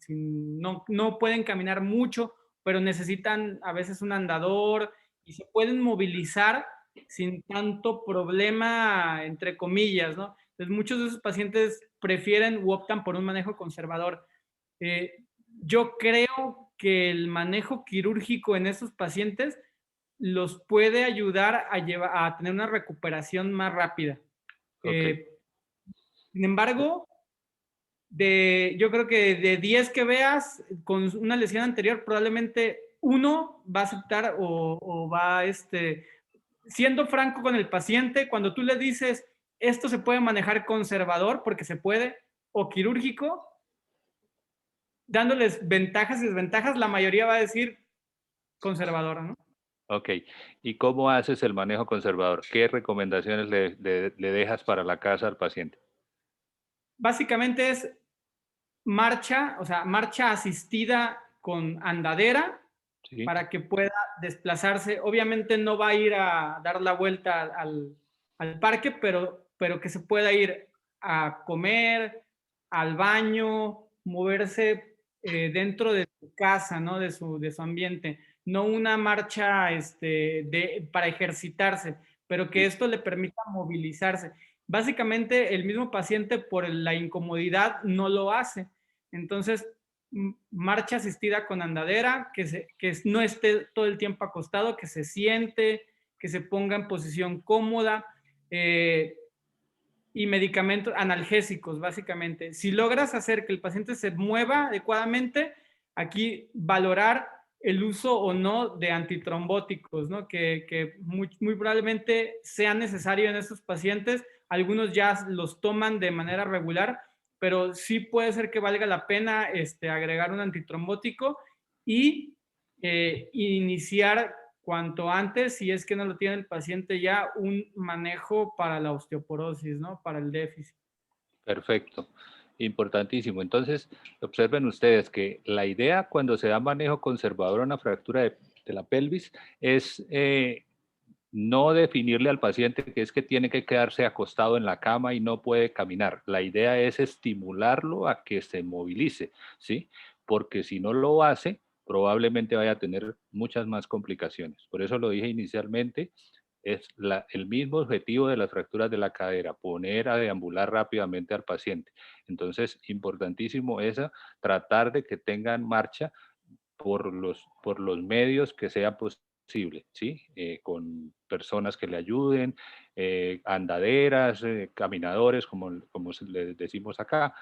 no pueden caminar mucho, pero necesitan a veces un andador y se pueden movilizar sin tanto problema, entre comillas, ¿no? Entonces, muchos de esos pacientes prefieren u optan por un manejo conservador. Yo creo que el manejo quirúrgico en esos pacientes los puede ayudar a tener una recuperación más rápida. Okay. Sin embargo, yo creo que de 10 que veas con una lesión anterior, probablemente uno va a aceptar o va, siendo franco con el paciente, cuando tú le dices, esto se puede manejar conservador, porque se puede, o quirúrgico, dándoles ventajas y desventajas, la mayoría va a decir conservador, ¿no? Ok. ¿Y cómo haces el manejo conservador? ¿Qué recomendaciones le dejas para la casa al paciente? Básicamente es marcha, o sea, marcha asistida con andadera Sí, para que pueda desplazarse. Obviamente no va a ir a dar la vuelta al parque, pero que se pueda ir a comer, al baño, moverse dentro de su casa, ¿no? De su ambiente. No una marcha para ejercitarse, pero que listo. esto le permita movilizarse. Básicamente, el mismo paciente por la incomodidad no lo hace. Entonces, marcha asistida con andadera, que no esté todo el tiempo acostado, que se siente, que se ponga en posición cómoda, y medicamentos analgésicos, básicamente. Si logras hacer que el paciente se mueva adecuadamente, aquí valorar el uso o no de antitrombóticos, ¿no? Que muy probablemente sea necesario en estos pacientes. Algunos ya los toman de manera regular, pero sí puede ser que valga la pena agregar un antitrombótico y iniciar cuanto antes, si es que no lo tiene el paciente ya, un manejo para la osteoporosis, ¿no? Para el déficit. Perfecto. Importantísimo. Entonces, observen ustedes que la idea cuando se da manejo conservador a una fractura de la pelvis es no definirle al paciente que es que tiene que quedarse acostado en la cama y no puede caminar. La idea es estimularlo a que se movilice, ¿sí? Porque si no lo hace, probablemente vaya a tener muchas más complicaciones. Por eso lo dije inicialmente, es el mismo objetivo de las fracturas de la cadera, poner a deambular rápidamente al paciente. Entonces, importantísimo es tratar de que tengan marcha por los medios que sea posible, ¿sí? Con personas que le ayuden, andaderas, caminadores, como les decimos acá,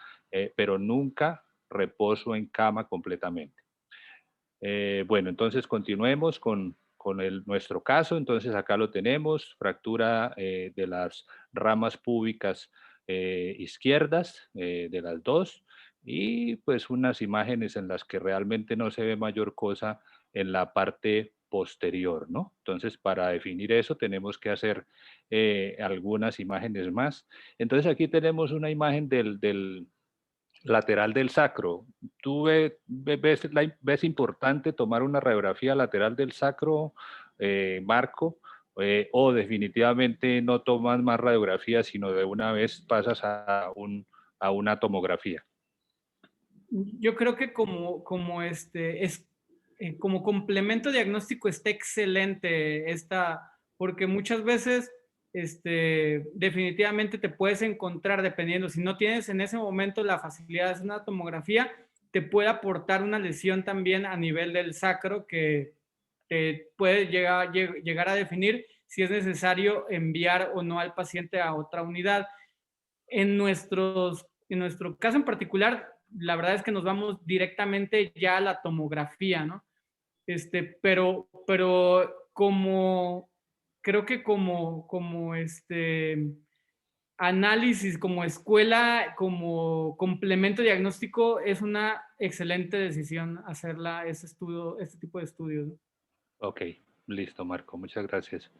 pero nunca reposo en cama completamente. Bueno, entonces continuemos con nuestro caso. Entonces acá lo tenemos, fractura de las ramas púbicas izquierdas, de las dos, y pues unas imágenes en las que realmente no se ve mayor cosa en la parte posterior, ¿no? Entonces, para definir eso tenemos que hacer algunas imágenes más. Entonces aquí tenemos una imagen del lateral del sacro. ¿Tú ves importante tomar una radiografía lateral del sacro, Marco? ¿O definitivamente no tomas más radiografías, sino de una vez pasas a una tomografía? Yo creo que como complemento diagnóstico está excelente porque muchas veces definitivamente te puedes encontrar, dependiendo, si no tienes en ese momento la facilidad de hacer una tomografía, te puede aportar una lesión también a nivel del sacro que te puede llegar a definir si es necesario enviar o no al paciente a otra unidad. En nuestro caso en particular, la verdad es que nos vamos directamente ya a la tomografía, ¿no? Pero creo que como análisis, como escuela, como complemento diagnóstico, es una excelente decisión hacerla, este tipo de estudios, ¿no? Ok, listo, Marco, muchas gracias.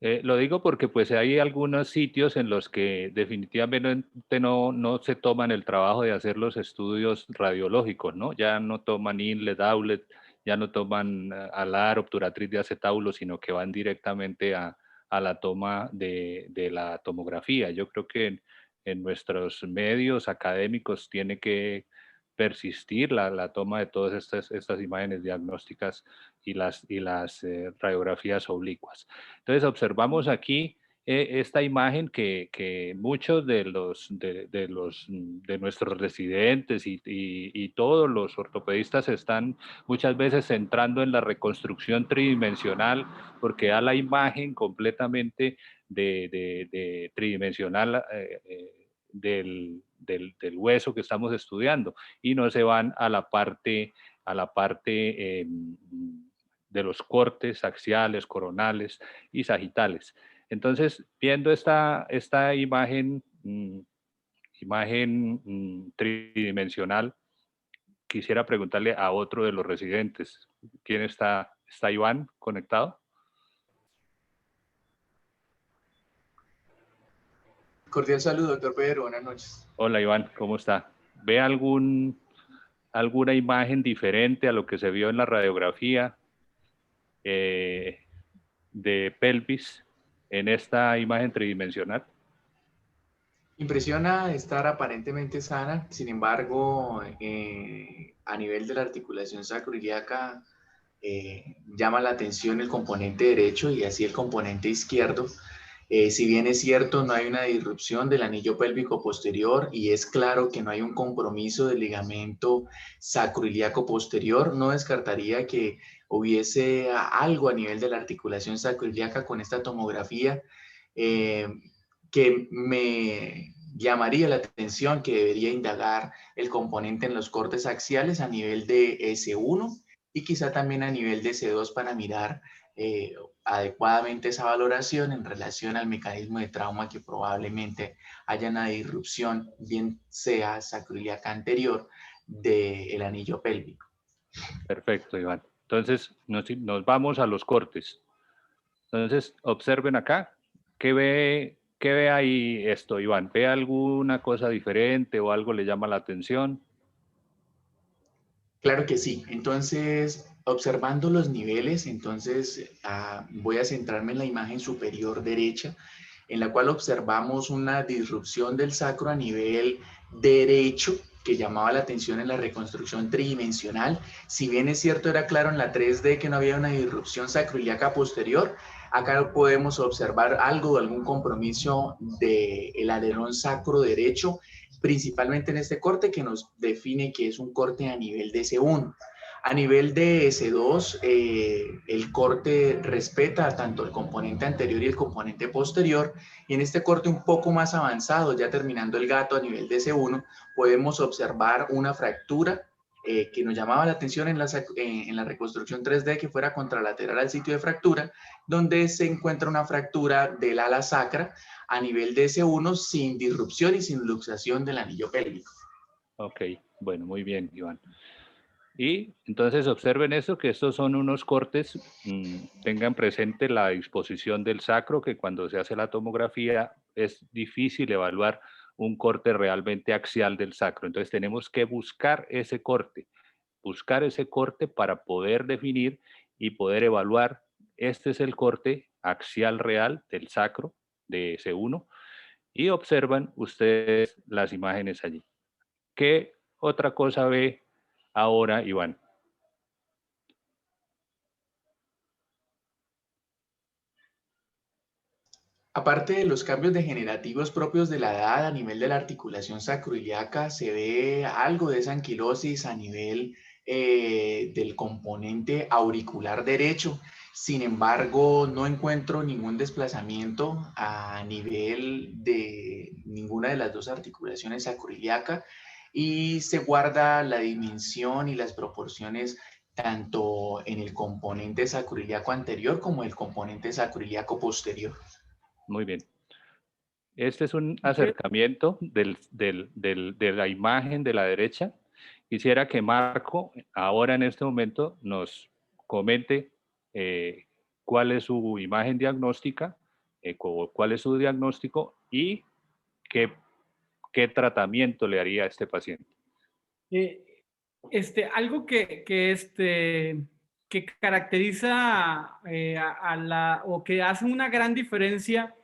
Lo digo porque pues hay algunos sitios en los que definitivamente no se toman el trabajo de hacer los estudios radiológicos, ¿no? Ya no toman inlet, outlet, ya no toman alar, obturatriz de acetábulo, sino que van directamente a la toma de la tomografía. Yo creo que en nuestros medios académicos tiene que persistir la toma de todas estas imágenes diagnósticas y las radiografías oblicuas. Entonces observamos aquí esta imagen que muchos de nuestros residentes y todos los ortopedistas están muchas veces centrando en la reconstrucción tridimensional porque da la imagen completamente de tridimensional del hueso que estamos estudiando y no se van a la parte a la parte de los cortes axiales, coronales y sagitales. Entonces, viendo esta imagen, tridimensional, quisiera preguntarle a otro de los residentes. ¿Quién está? ¿Está Iván conectado? Cordial saludo, doctor Pedro. Buenas noches. Hola Iván, ¿cómo está? ¿Ve alguna imagen diferente a lo que se vio en la radiografía de pelvis en esta imagen tridimensional? Impresiona estar aparentemente sana, sin embargo, a nivel de la articulación sacroiliaca llama la atención el componente derecho y así el componente izquierdo. Si bien es cierto, no hay una disrupción del anillo pélvico posterior y es claro que no hay un compromiso del ligamento sacroiliaco posterior, no descartaría que hubiese algo a nivel de la articulación sacroiliaca con esta tomografía que me llamaría la atención que debería indagar el componente en los cortes axiales a nivel de S1 y quizá también a nivel de S2 para mirar adecuadamente esa valoración en relación al mecanismo de trauma que probablemente haya una disrupción, bien sea sacroiliaca anterior del anillo pélvico. Perfecto, Iván. Entonces, nos vamos a los cortes. Entonces, observen acá. ¿Qué ve ahí esto, Iván? ¿Ve alguna cosa diferente o algo le llama la atención? Claro que sí. Entonces, observando los niveles, entonces voy a centrarme en la imagen superior derecha, en la cual observamos una disrupción del sacro a nivel derecho que llamaba la atención en la reconstrucción tridimensional. Si bien es cierto, era claro en la 3D que no había una disrupción sacroiliaca posterior, acá podemos observar algo, algún compromiso del alerón sacro derecho, principalmente en este corte que nos define que es un corte a nivel de S1. A nivel de S2, el corte respeta tanto el componente anterior y el componente posterior, y en este corte un poco más avanzado, ya terminando el gato a nivel de S1, podemos observar una fractura que nos llamaba la atención en la reconstrucción 3D que fuera contralateral al sitio de fractura, donde se encuentra una fractura del ala sacra a nivel de S1 sin disrupción y sin luxación del anillo pélvico. Ok, bueno, muy bien, Iván. Y entonces observen eso, que estos son unos cortes, tengan presente la disposición del sacro, que cuando se hace la tomografía es difícil evaluar un corte realmente axial del sacro. Entonces tenemos que buscar ese corte para poder definir y poder evaluar. Este es el corte axial real del sacro de S1 y observan ustedes las imágenes allí. ¿Qué otra cosa ve ahora, Iván? Aparte de los cambios degenerativos propios de la edad a nivel de la articulación sacroiliaca, se ve algo de esa anquilosis a nivel del componente auricular derecho. Sin embargo, no encuentro ningún desplazamiento a nivel de ninguna de las dos articulaciones sacroiliaca y se guarda la dimensión y las proporciones tanto en el componente sacroiliaco anterior como el componente sacroiliaco posterior. Muy bien. Este es un acercamiento de la imagen de la derecha. Quisiera que Marco, ahora en este momento, nos comente cuál es su imagen diagnóstica, cuál es su diagnóstico y qué tratamiento le haría a este paciente. Algo que caracteriza o que hace una gran diferencia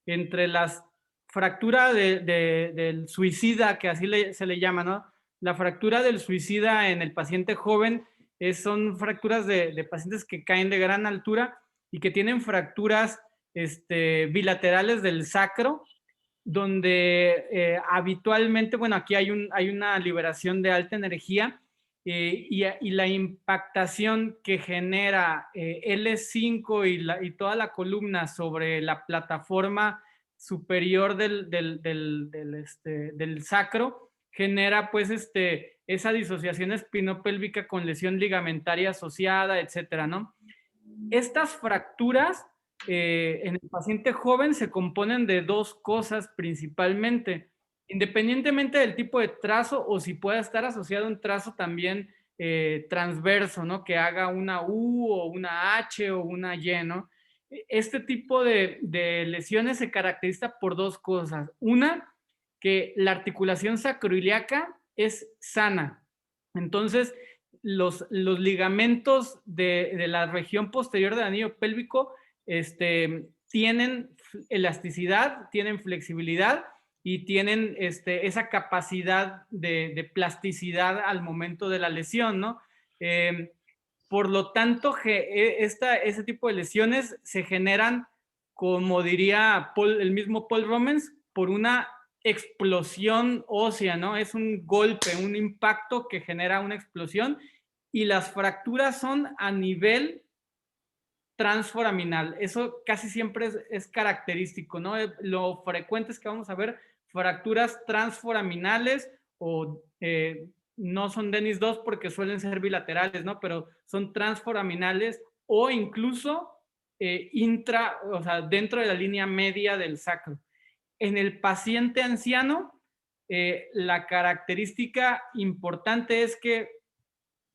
entre las fracturas del suicida, que así se le llama, ¿no? La fractura del suicida en el paciente joven son fracturas de pacientes que caen de gran altura y que tienen fracturas bilaterales del sacro, donde habitualmente, bueno, aquí hay una liberación de alta energía y la impactación que genera L5 y toda la columna sobre la plataforma superior del sacro genera pues esa disociación espinopélvica con lesión ligamentaria asociada, etcétera, ¿no? Estas fracturas en el paciente joven se componen de dos cosas principalmente, independientemente del tipo de trazo o si pueda estar asociado a un trazo también transverso, ¿no? Que haga una U o una H o una Y, ¿no? Este tipo de lesiones se caracteriza por dos cosas. Una, que la articulación sacroiliaca es sana. Entonces, los ligamentos de la región posterior del anillo pélvico tienen elasticidad, tienen flexibilidad y tienen esa capacidad de plasticidad al momento de la lesión, ¿no? Por lo tanto, ese tipo de lesiones se generan, como diría el mismo Paul Romans, por una explosión ósea, ¿no? Es un golpe, un impacto que genera una explosión y las fracturas son a nivel transforaminal. Eso casi siempre es característico, ¿no? Lo frecuente es que vamos a ver fracturas transforaminales o no son Dennis 2 porque suelen ser bilaterales, ¿no? Pero son transforaminales o incluso o sea, dentro de la línea media del sacro. En el paciente anciano, la característica importante es que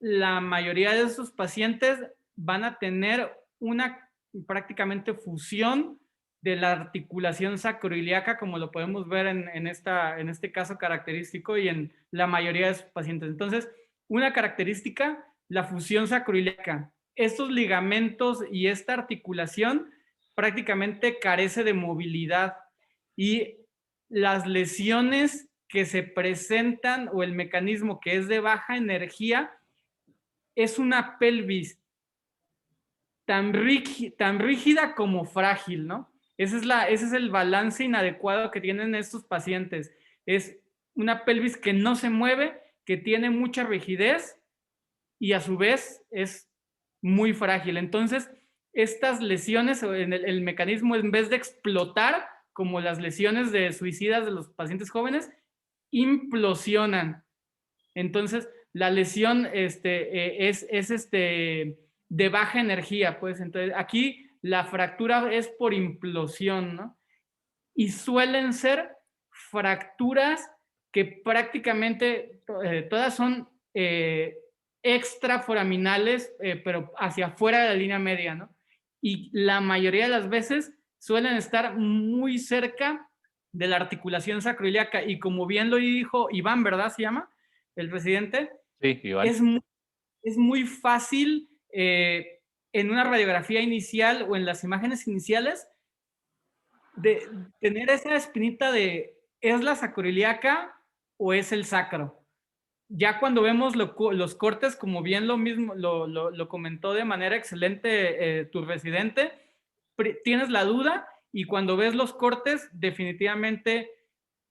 la mayoría de esos pacientes van a tener una prácticamente fusión de la articulación sacroiliaca, como lo podemos ver en este caso característico y en la mayoría de sus pacientes. Entonces, una característica, la fusión sacroiliaca. Estos ligamentos y esta articulación prácticamente carece de movilidad y las lesiones que se presentan o el mecanismo que es de baja energía es una pelvis tan rígida como frágil, ¿no? Ese es el balance inadecuado que tienen estos pacientes. Es una pelvis que no se mueve, que tiene mucha rigidez y a su vez es muy frágil. Entonces, estas lesiones, el mecanismo, en vez de explotar, como las lesiones de suicidas de los pacientes jóvenes, implosionan. Entonces, la lesión es de baja energía, pues. Entonces, aquí la fractura es por implosión, ¿no? Y suelen ser fracturas que prácticamente todas son extraforaminales, pero hacia afuera de la línea media, ¿no? Y la mayoría de las veces suelen estar muy cerca de la articulación sacroiliaca. Y como bien lo dijo Iván, ¿verdad? Se llama el presidente. Sí, Iván. Es muy fácil en una radiografía inicial o en las imágenes iniciales de tener esa espinita de ¿es la sacroiliaca o es el sacro? Ya cuando vemos los cortes, como bien lo comentó de manera excelente tu residente, tienes la duda y cuando ves los cortes, definitivamente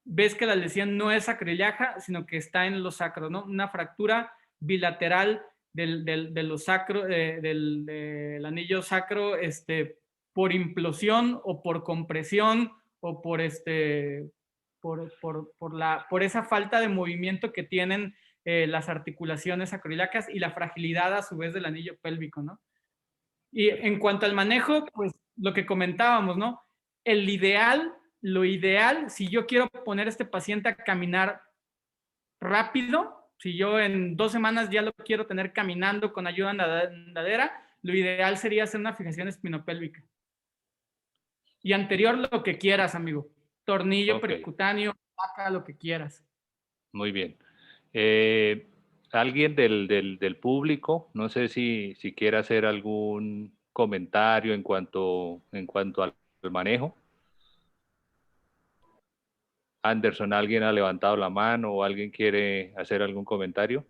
ves que la lesión no es sacroiliaca, sino que está en los sacros, ¿no? Una fractura bilateral de los sacro, del anillo sacro, por implosión o por compresión o por por esa falta de movimiento que tienen las articulaciones sacroiliacas y la fragilidad a su vez del anillo pélvico, ¿no? Y en cuanto al manejo, pues lo que comentábamos, ¿no? Lo ideal, si yo quiero poner a este paciente a caminar rápido, si yo en 2 semanas ya lo quiero tener caminando con ayuda andadera, lo ideal sería hacer una fijación espinopélvica. Y anterior lo que quieras, amigo. Tornillo, percutáneo, placa, lo que quieras. Muy bien. ¿Alguien del público? No sé si quiere hacer algún comentario en cuanto al manejo. Anderson, ¿alguien ha levantado la mano o alguien quiere hacer algún comentario?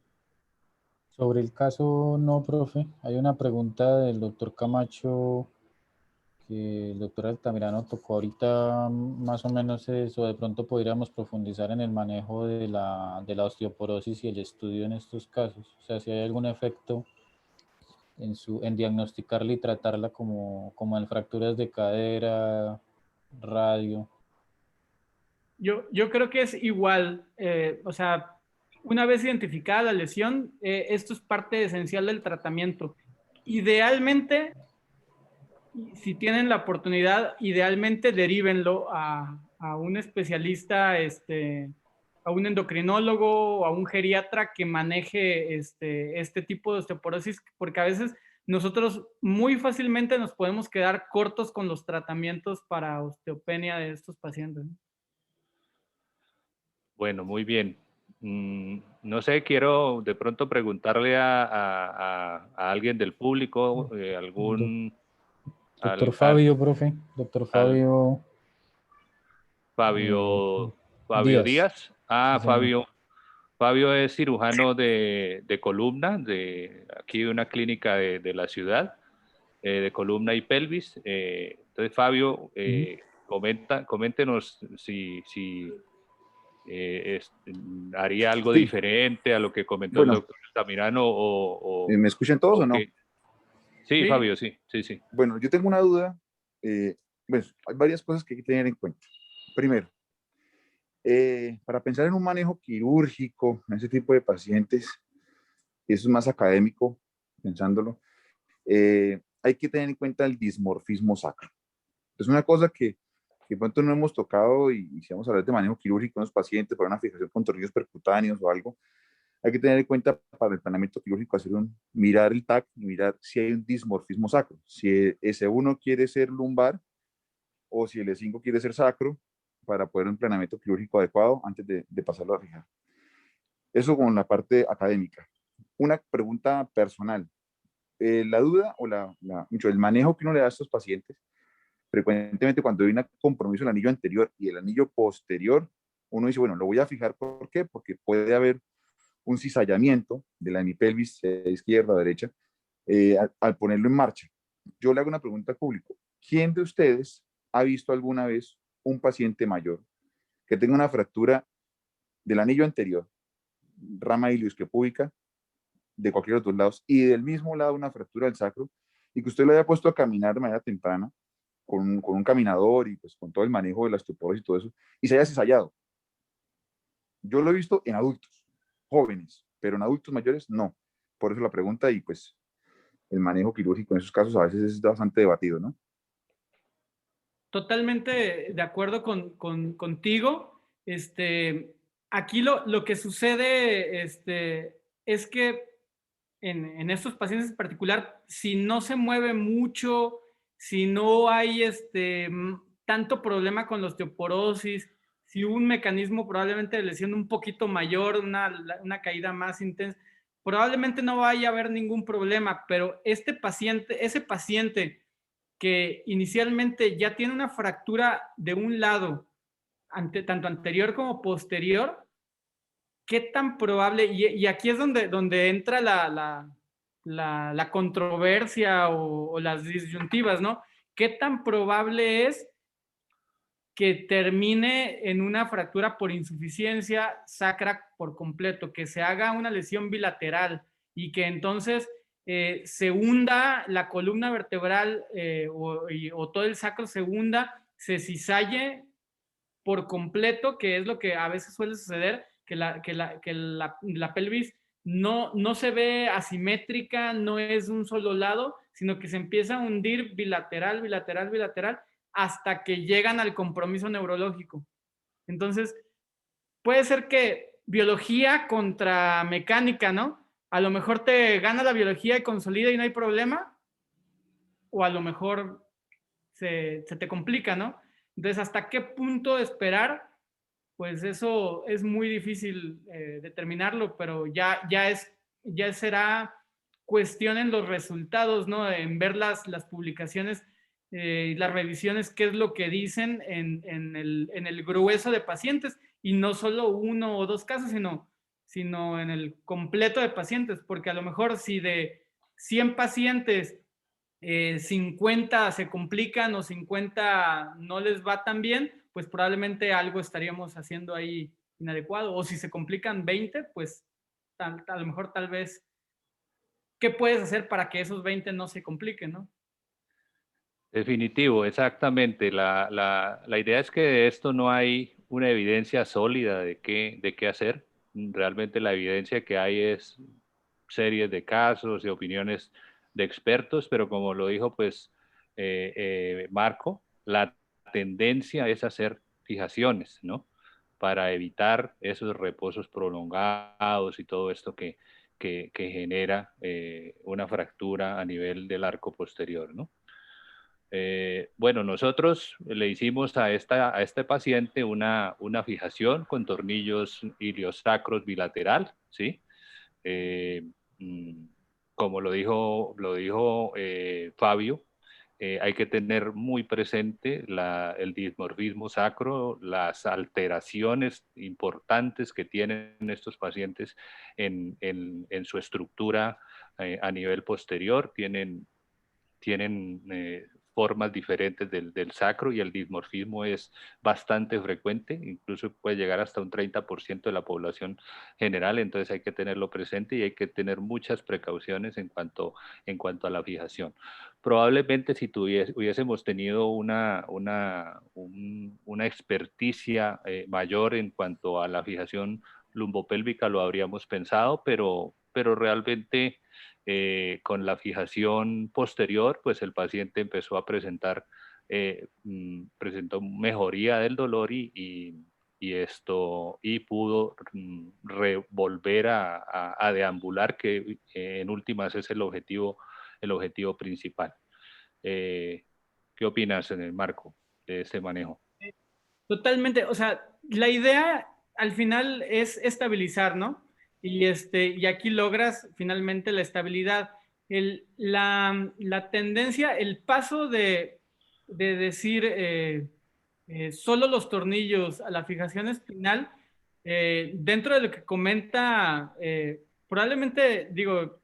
Sobre el caso, no, profe. Hay una pregunta del doctor Camacho que el doctor Altamirano tocó ahorita más o menos eso. De pronto podríamos profundizar en el manejo de la osteoporosis y el estudio en estos casos. O sea, si hay algún efecto en diagnosticarla y tratarla como en fracturas de cadera, radio. Yo creo que es igual, o sea, una vez identificada la lesión, esto es parte esencial del tratamiento. Idealmente, si tienen la oportunidad, idealmente derívenlo a un especialista, a un endocrinólogo o a un geriatra que maneje este tipo de osteoporosis, porque a veces nosotros muy fácilmente nos podemos quedar cortos con los tratamientos para osteopenia de estos pacientes. Bueno, muy bien. No sé, quiero de pronto preguntarle a alguien del público, algún... Doctor al, Fabio, profe. Doctor al Fabio Fabio, Fabio Díaz. Díaz. Sí, señor. Fabio es cirujano de columna, de aquí de una clínica de la ciudad, de columna y pelvis. Entonces, Fabio, coméntenos si haría algo Sí, diferente a lo que comentó el bueno, doctor Altamirano ¿me escuchan todos o o no? que... Sí, Sí, Fabio, sí, sí, sí. Bueno, yo tengo una duda. Pues hay varias cosas que hay que tener en cuenta. Primero, para pensar en un manejo quirúrgico en ese tipo de pacientes, y eso es más académico, pensándolo, hay que tener en cuenta el dismorfismo sacro. Es una cosa que de pronto no hemos tocado y si vamos a hablar de manejo quirúrgico en los pacientes para una fijación con tornillos percutáneos o algo, hay que tener en cuenta para el planeamiento quirúrgico mirar el TAC y mirar si hay un dismorfismo sacro, si S1 quiere ser lumbar o si el E5 quiere ser sacro para poder un planeamiento quirúrgico adecuado antes de pasarlo a fijar. Eso con la parte académica. Una pregunta personal. La duda o el manejo que uno le da a estos pacientes, frecuentemente cuando hay un compromiso el anillo anterior y el anillo posterior, uno dice, bueno, lo voy a fijar. ¿Por qué? Porque puede haber un cizallamiento de la hemipelvis izquierda o derecha al ponerlo en marcha. Yo le hago una pregunta al público. ¿Quién de ustedes ha visto alguna vez un paciente mayor que tenga una fractura del anillo anterior, rama iliosquepúbica, de cualquiera de los dos lados, y del mismo lado una fractura del sacro, y que usted lo haya puesto a caminar de manera temprana con un caminador y pues con todo el manejo de la osteoporosis y todo eso, y se haya cizallado? Yo lo he visto en adultos, jóvenes, pero en adultos mayores no. Por eso la pregunta y pues el manejo quirúrgico en esos casos a veces es bastante debatido, ¿no? totalmente de acuerdo contigo. Aquí lo que sucede es que en estos pacientes en particular, si no se mueve mucho, si no hay tanto problema con la osteoporosis, si un mecanismo probablemente de lesión un poquito mayor, una caída más intensa, probablemente no vaya a haber ningún problema, pero ese paciente que inicialmente ya tiene una fractura de un lado, tanto anterior como posterior, ¿qué tan probable? Y aquí es donde entra la controversia o las disyuntivas, ¿no? ¿Qué tan probable es que termine en una fractura por insuficiencia sacra por completo, que se haga una lesión bilateral y que entonces se hunda la columna vertebral o todo el sacro se hunda, se cizalle por completo, que es lo que a veces suele suceder, que la pelvis no se ve asimétrica, no es un solo lado, sino que se empieza a hundir bilateral, bilateral, bilateral, hasta que llegan al compromiso neurológico. Entonces, puede ser que biología contra mecánica, ¿no? A lo mejor te gana la biología y consolida y no hay problema, o a lo mejor se te complica, ¿no? Entonces, ¿hasta qué punto esperar? Pues eso es muy difícil determinarlo, pero ya será cuestión en los resultados, ¿no? En ver las publicaciones y las revisiones, qué es lo que dicen en el grueso de pacientes, y no solo uno o dos casos, sino en el completo de pacientes, porque a lo mejor si de 100 pacientes 50 se complican o 50 no les va tan bien, pues probablemente algo estaríamos haciendo ahí inadecuado. O si se complican 20, pues a lo mejor tal vez, ¿qué puedes hacer para que esos 20 no se compliquen, no? Definitivo, exactamente. La idea es que de esto no hay una evidencia sólida de qué hacer. Realmente la evidencia que hay es series de casos y opiniones de expertos, pero como lo dijo pues Marco, la tendencia es hacer fijaciones, ¿no? Para evitar esos reposos prolongados y todo esto que genera una fractura a nivel del arco posterior, ¿no? Bueno, nosotros le hicimos a este paciente una fijación con tornillos iliosacros bilateral, ¿sí? Eh, mm, Como lo dijo Fabio, hay que tener muy presente el dismorfismo sacro, las alteraciones importantes que tienen estos pacientes en su estructura a nivel posterior, tienen formas diferentes del sacro y el dismorfismo es bastante frecuente, incluso puede llegar hasta un 30% de la población general, entonces hay que tenerlo presente y hay que tener muchas precauciones en cuanto a la fijación. Probablemente si hubiésemos tenido una experticia mayor en cuanto a la fijación lumbopélvica lo habríamos pensado, pero realmente con la fijación posterior, pues el paciente empezó a presentó mejoría del dolor y pudo volver a deambular, que en últimas es el objetivo principal. ¿Qué opinas, en el Marco, de este manejo? Totalmente, o sea, la idea al final es estabilizar, ¿no? Y aquí logras finalmente la estabilidad. La tendencia, el paso de decir solo los tornillos a la fijación espinal, dentro de lo que comenta, probablemente, digo,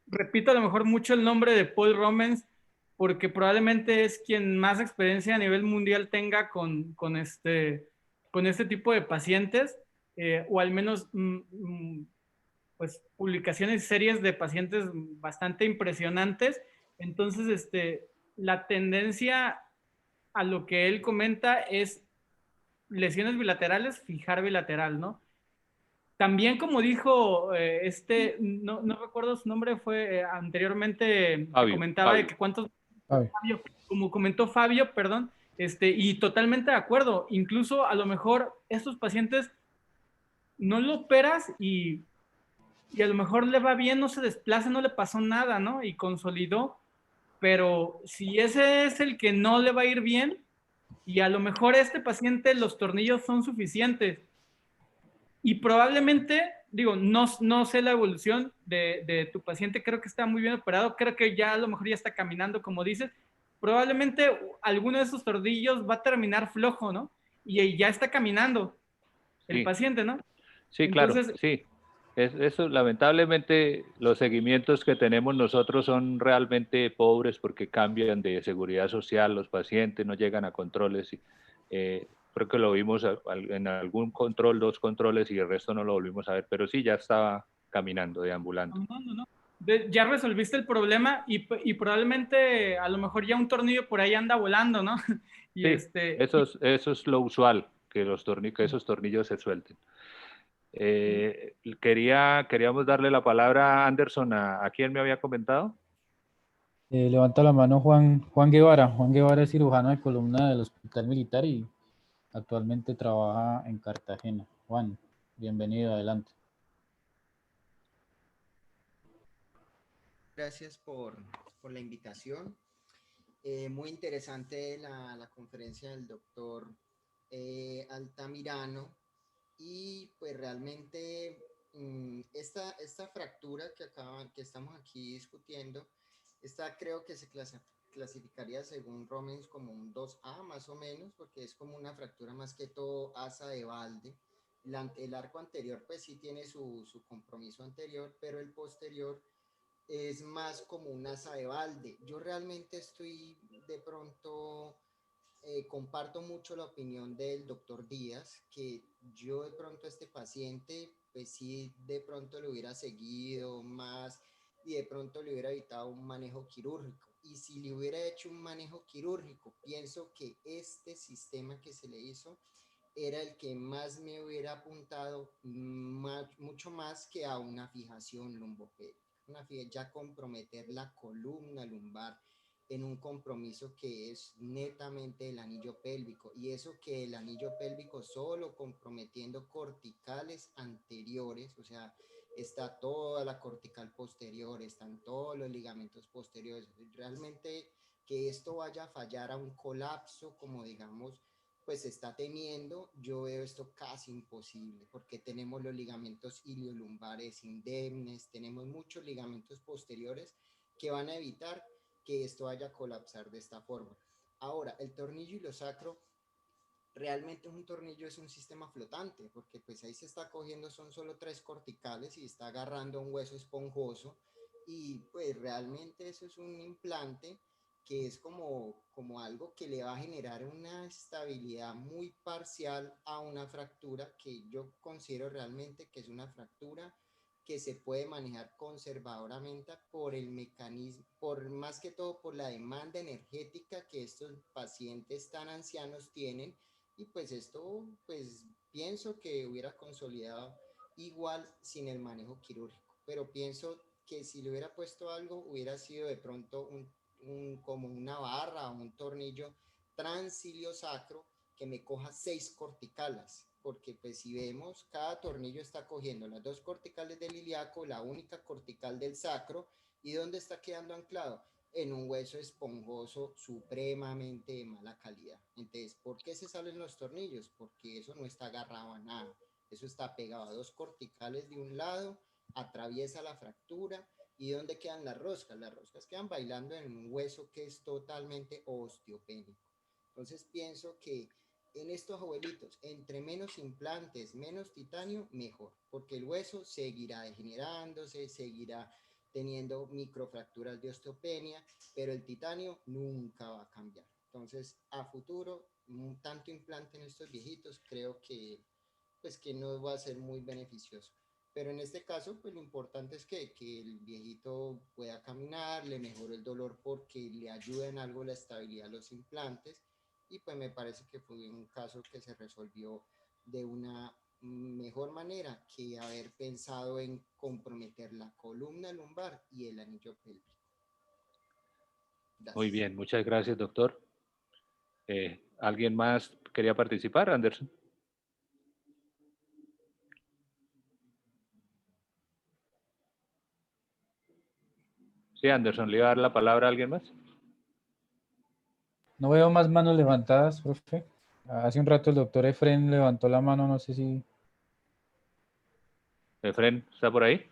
repito a lo mejor mucho el nombre de Paul Romans, porque probablemente es quien más experiencia a nivel mundial tenga con este tipo de pacientes, o al menos pues publicaciones y series de pacientes bastante impresionantes. Entonces, la tendencia a lo que él comenta es lesiones bilaterales, fijar bilateral, ¿no? También como dijo no recuerdo su nombre, fue anteriormente que comentaba de que cuántos, Fabio, como comentó Fabio, perdón, y totalmente de acuerdo, incluso a lo mejor estos pacientes no lo operas y a lo mejor le va bien, no se desplaza, no le pasó nada, ¿no? Y consolidó, pero si ese es el que no le va a ir bien, y a lo mejor este paciente los tornillos son suficientes, y probablemente, digo, no sé la evolución de tu paciente, creo que está muy bien operado, creo que ya a lo mejor ya está caminando, como dices, probablemente alguno de esos tornillos va a terminar flojo, ¿no? Y ya está caminando el Sí, paciente, ¿no? sí, claro, Entonces, sí. Eso, lamentablemente, los seguimientos que tenemos nosotros son realmente pobres porque cambian de seguridad social, los pacientes no llegan a controles. Creo que lo vimos en algún control, 2 controles y el resto no lo volvimos a ver, pero sí, ya estaba caminando, deambulando. no. Ya resolviste el problema y probablemente a lo mejor ya un tornillo por ahí anda volando, ¿no? Y Sí, eso es lo usual, que esos tornillos se suelten. Queríamos darle la palabra a Anderson, ¿a quién me había comentado? Levanta la mano Juan Guevara. Juan Guevara es cirujano de columna del Hospital Militar y actualmente trabaja en Cartagena. Juan, bienvenido, adelante. Gracias por la invitación. Muy interesante la conferencia del doctor Altamirano, y pues realmente esta fractura que estamos aquí discutiendo, esta creo que se clasificaría según Romans como un 2A más o menos, porque es como una fractura más que todo asa de balde. El arco anterior pues sí tiene su compromiso anterior, pero el posterior es más como una asa de balde. Yo realmente estoy de pronto, comparto mucho la opinión del doctor Díaz, que yo de pronto a este paciente, pues sí, de pronto le hubiera seguido más y de pronto le hubiera evitado un manejo quirúrgico. Y si le hubiera hecho un manejo quirúrgico, pienso que este sistema que se le hizo era el que más me hubiera apuntado, mucho más que a una fijación lumbopélvica. Ya comprometer la columna lumbar en un compromiso que es netamente el anillo pélvico, y eso que el anillo pélvico solo comprometiendo corticales anteriores, o sea, está toda la cortical posterior, están todos los ligamentos posteriores. Realmente que esto vaya a fallar a un colapso, como digamos, pues se está teniendo, yo veo esto casi imposible, porque tenemos los ligamentos iliolumbares indemnes, tenemos muchos ligamentos posteriores que van a evitar que esto vaya a colapsar de esta forma. Ahora, el tornillo ilosacro realmente un tornillo es un sistema flotante, porque pues ahí se está cogiendo, son solo 3 corticales y está agarrando un hueso esponjoso, y pues realmente eso es un implante que es como algo que le va a generar una estabilidad muy parcial a una fractura que yo considero realmente que es una fractura que se puede manejar conservadoramente por el mecanismo, por más que todo por la demanda energética que estos pacientes tan ancianos tienen. Y pues esto, pues pienso que hubiera consolidado igual sin el manejo quirúrgico, pero pienso que si le hubiera puesto algo, hubiera sido de pronto como una barra o un tornillo transiliosacro que me coja 6 corticales, porque pues si vemos, cada tornillo está cogiendo las 2 corticales del ilíaco, la única cortical del sacro, ¿y dónde está quedando anclado? En un hueso esponjoso supremamente de mala calidad. Entonces, ¿por qué se salen los tornillos? Porque eso no está agarrado a nada. Eso está pegado a 2 corticales de un lado, atraviesa la fractura. ¿Y dónde quedan las roscas? Las roscas quedan bailando en un hueso que es totalmente osteopénico. Entonces, pienso que en estos abuelitos, entre menos implantes, menos titanio, mejor, porque el hueso seguirá degenerándose, seguirá teniendo microfracturas de osteopenia, pero el titanio nunca va a cambiar. Entonces, a futuro, tanto implante en estos viejitos, creo que, pues, que no va a ser muy beneficioso. Pero en este caso, pues lo importante es que el viejito pueda caminar, le mejore el dolor porque le ayuda en algo la estabilidad de los implantes, y pues me parece que fue un caso que se resolvió de una mejor manera que haber pensado en comprometer la columna lumbar y el anillo pélvico. Muy bien, muchas gracias, doctor. ¿Alguien más quería participar, Anderson? Sí, Anderson, ¿le iba a dar la palabra a alguien más? No veo más manos levantadas, profe. Hace un rato el doctor Efren levantó la mano, no sé si... Efren, ¿está por ahí?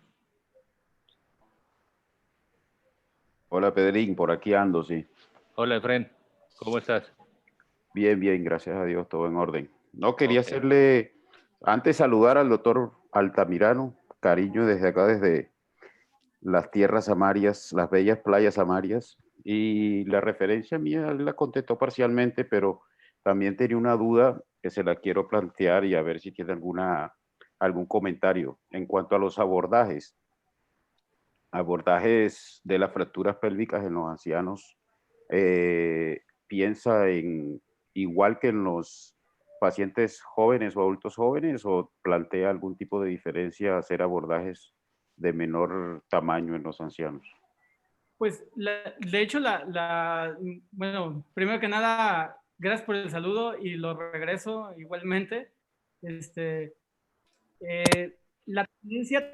Hola Pedrín, por aquí ando, sí. Hola, Efren, ¿cómo estás? Bien, bien, gracias a Dios, todo en orden. No quería Ok. hacerle, antes saludar al doctor Altamirano, cariño desde acá, desde las tierras amarias, las bellas playas amarias, y la referencia mía él la contestó parcialmente, pero también tenía una duda que se la quiero plantear y a ver si tiene algún comentario en cuanto a los abordajes de las fracturas pélvicas en los ancianos. ¿Piensa en igual que en los pacientes jóvenes o adultos jóvenes, o plantea algún tipo de diferencia hacer abordajes de menor tamaño en los ancianos? Pues, de hecho, bueno, primero que nada, gracias por el saludo y lo regreso igualmente. La tendencia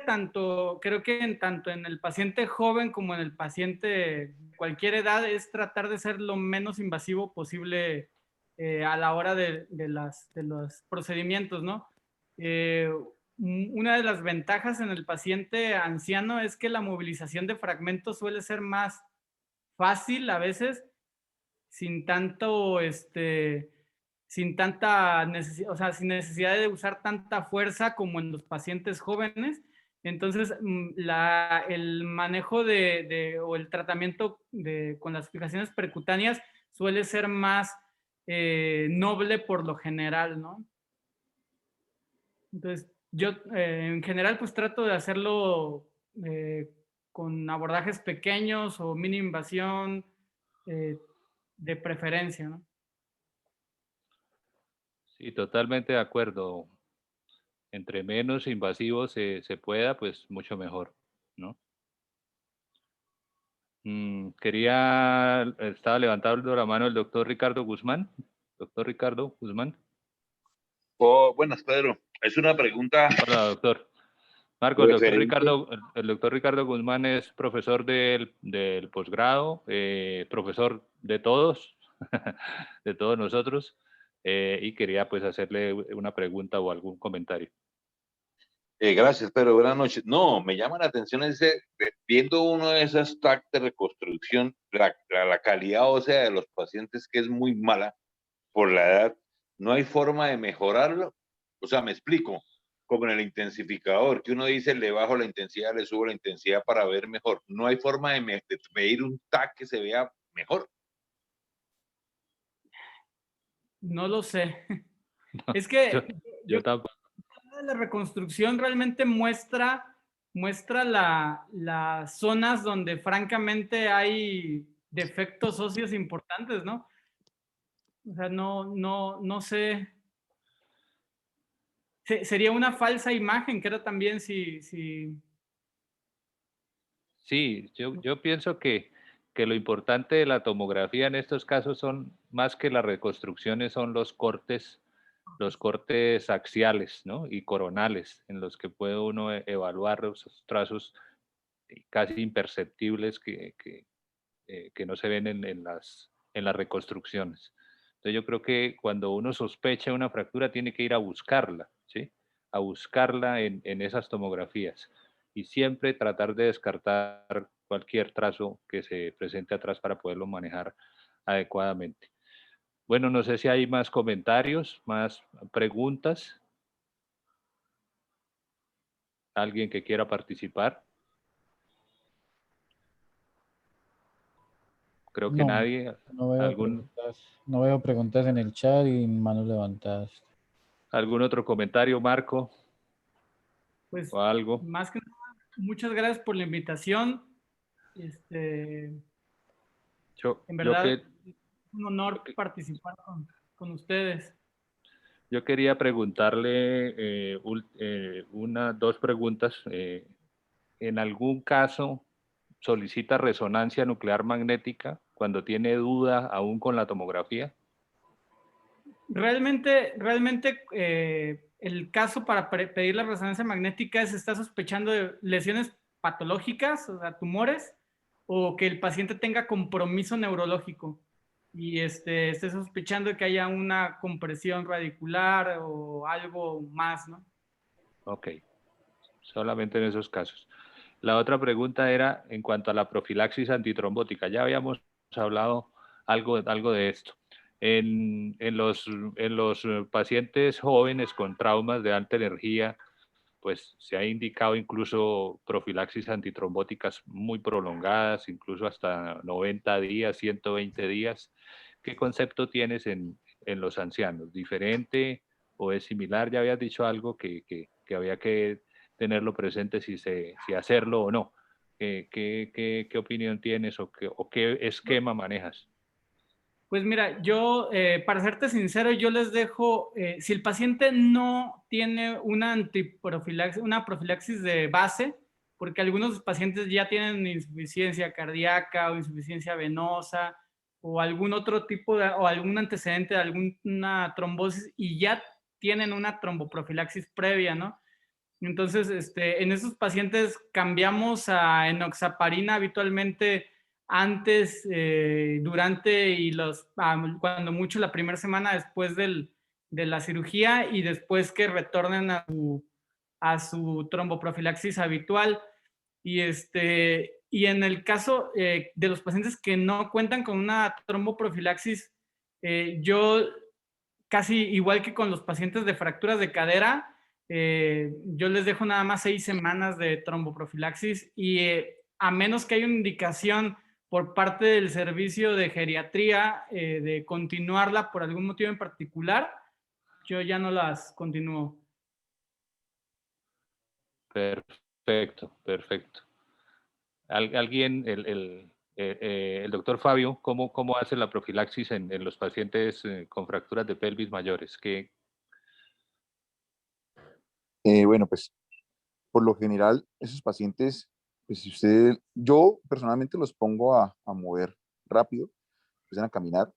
creo que tanto en el paciente joven como en el paciente de cualquier edad es tratar de ser lo menos invasivo posible a la hora de los procedimientos, ¿no? Una de las ventajas en el paciente anciano es que la movilización de fragmentos suele ser más fácil a veces, sin tanta necesidad, o sea, sin necesidad de usar tanta fuerza como en los pacientes jóvenes. Entonces, el manejo o el tratamiento con las fijaciones percutáneas suele ser más noble por lo general, ¿no? Entonces, yo en general pues trato de hacerlo con abordajes pequeños o mínima invasión de preferencia, ¿no? Sí, totalmente de acuerdo. Entre menos invasivo se pueda, pues mucho mejor, ¿no? Estaba levantando la mano el doctor Ricardo Guzmán. Doctor Ricardo Guzmán. Oh, buenas, Pedro. Es una pregunta Hola, doctor. Marco, referente. el doctor Ricardo Guzmán es profesor del posgrado, profesor de todos, de todos nosotros, y quería pues hacerle una pregunta o algún comentario. Gracias, Pedro. Buenas noches. No, me llama la atención viendo uno de esas TAC de reconstrucción, la calidad ósea de los pacientes que es muy mala por la edad. No hay forma de mejorarlo. O sea, me explico. Como en el intensificador, que uno dice, le bajo la intensidad, le subo la intensidad para ver mejor. No hay forma de medir un TAC que se vea mejor. No lo sé. Es que yo tampoco. la reconstrucción realmente muestra las zonas donde francamente hay defectos óseos importantes, ¿no? O sea, no sé. Sería una falsa imagen, que era también si... Sí, yo pienso que lo importante de la tomografía en estos casos son, más que las reconstrucciones, son los cortes axiales, ¿no? Y coronales, en los que puede uno evaluar esos trazos casi imperceptibles que no se ven en las reconstrucciones. Entonces yo creo que cuando uno sospecha una fractura tiene que ir a buscarla, ¿sí? A buscarla en esas tomografías y siempre tratar de descartar cualquier trazo que se presente atrás para poderlo manejar adecuadamente. Bueno, no sé si hay más comentarios, más preguntas. ¿Alguien que quiera participar? Creo que No, nadie. no veo preguntas en el chat y manos levantadas. ¿Algún otro comentario, Marco? Pues ¿O algo? más que nada, muchas gracias por la invitación. En verdad, es un honor participar con ustedes. Yo quería preguntarle dos preguntas. ¿En algún caso solicita resonancia nuclear magnética cuando tiene duda aún con la tomografía? Realmente el caso para pedir la resonancia magnética es estar sospechando de lesiones patológicas, o sea, tumores, o que el paciente tenga compromiso neurológico y esté sospechando de que haya una compresión radicular o algo más, ¿no? Ok, solamente en esos casos. La otra pregunta era en cuanto a la profilaxis antitrombótica. Ya habíamos hablado algo de esto. En los pacientes jóvenes con traumas de alta energía, pues se ha indicado incluso profilaxis antitrombóticas muy prolongadas, incluso hasta 90 días, 120 días. ¿Qué concepto tienes en los ancianos? ¿Diferente o es similar? Ya habías dicho algo que había que tenerlo presente si hacerlo o no. ¿Qué opinión tienes o qué esquema manejas? Pues mira, yo, para serte sincero, yo les dejo, si el paciente no tiene una profilaxis de base, porque algunos pacientes ya tienen insuficiencia cardíaca o insuficiencia venosa o algún otro tipo o algún antecedente de alguna trombosis y ya tienen una tromboprofilaxis previa, ¿no? Entonces, en esos pacientes cambiamos a enoxaparina habitualmente antes, durante y cuando mucho la primera semana después de la cirugía y después que retornen a su tromboprofilaxis habitual. Y en el caso de los pacientes que no cuentan con una tromboprofilaxis, yo casi igual que con los pacientes de fracturas de cadera, yo les dejo nada más 6 semanas de tromboprofilaxis y a menos que haya una indicación por parte del servicio de geriatría de continuarla por algún motivo en particular, yo ya no las continúo. Perfecto. ¿Alguien, el doctor Fabio, cómo hace la profilaxis en los pacientes con fracturas de pelvis mayores? Bueno, pues por lo general, esos pacientes, pues si yo personalmente los pongo a mover rápido, empiezan a caminar,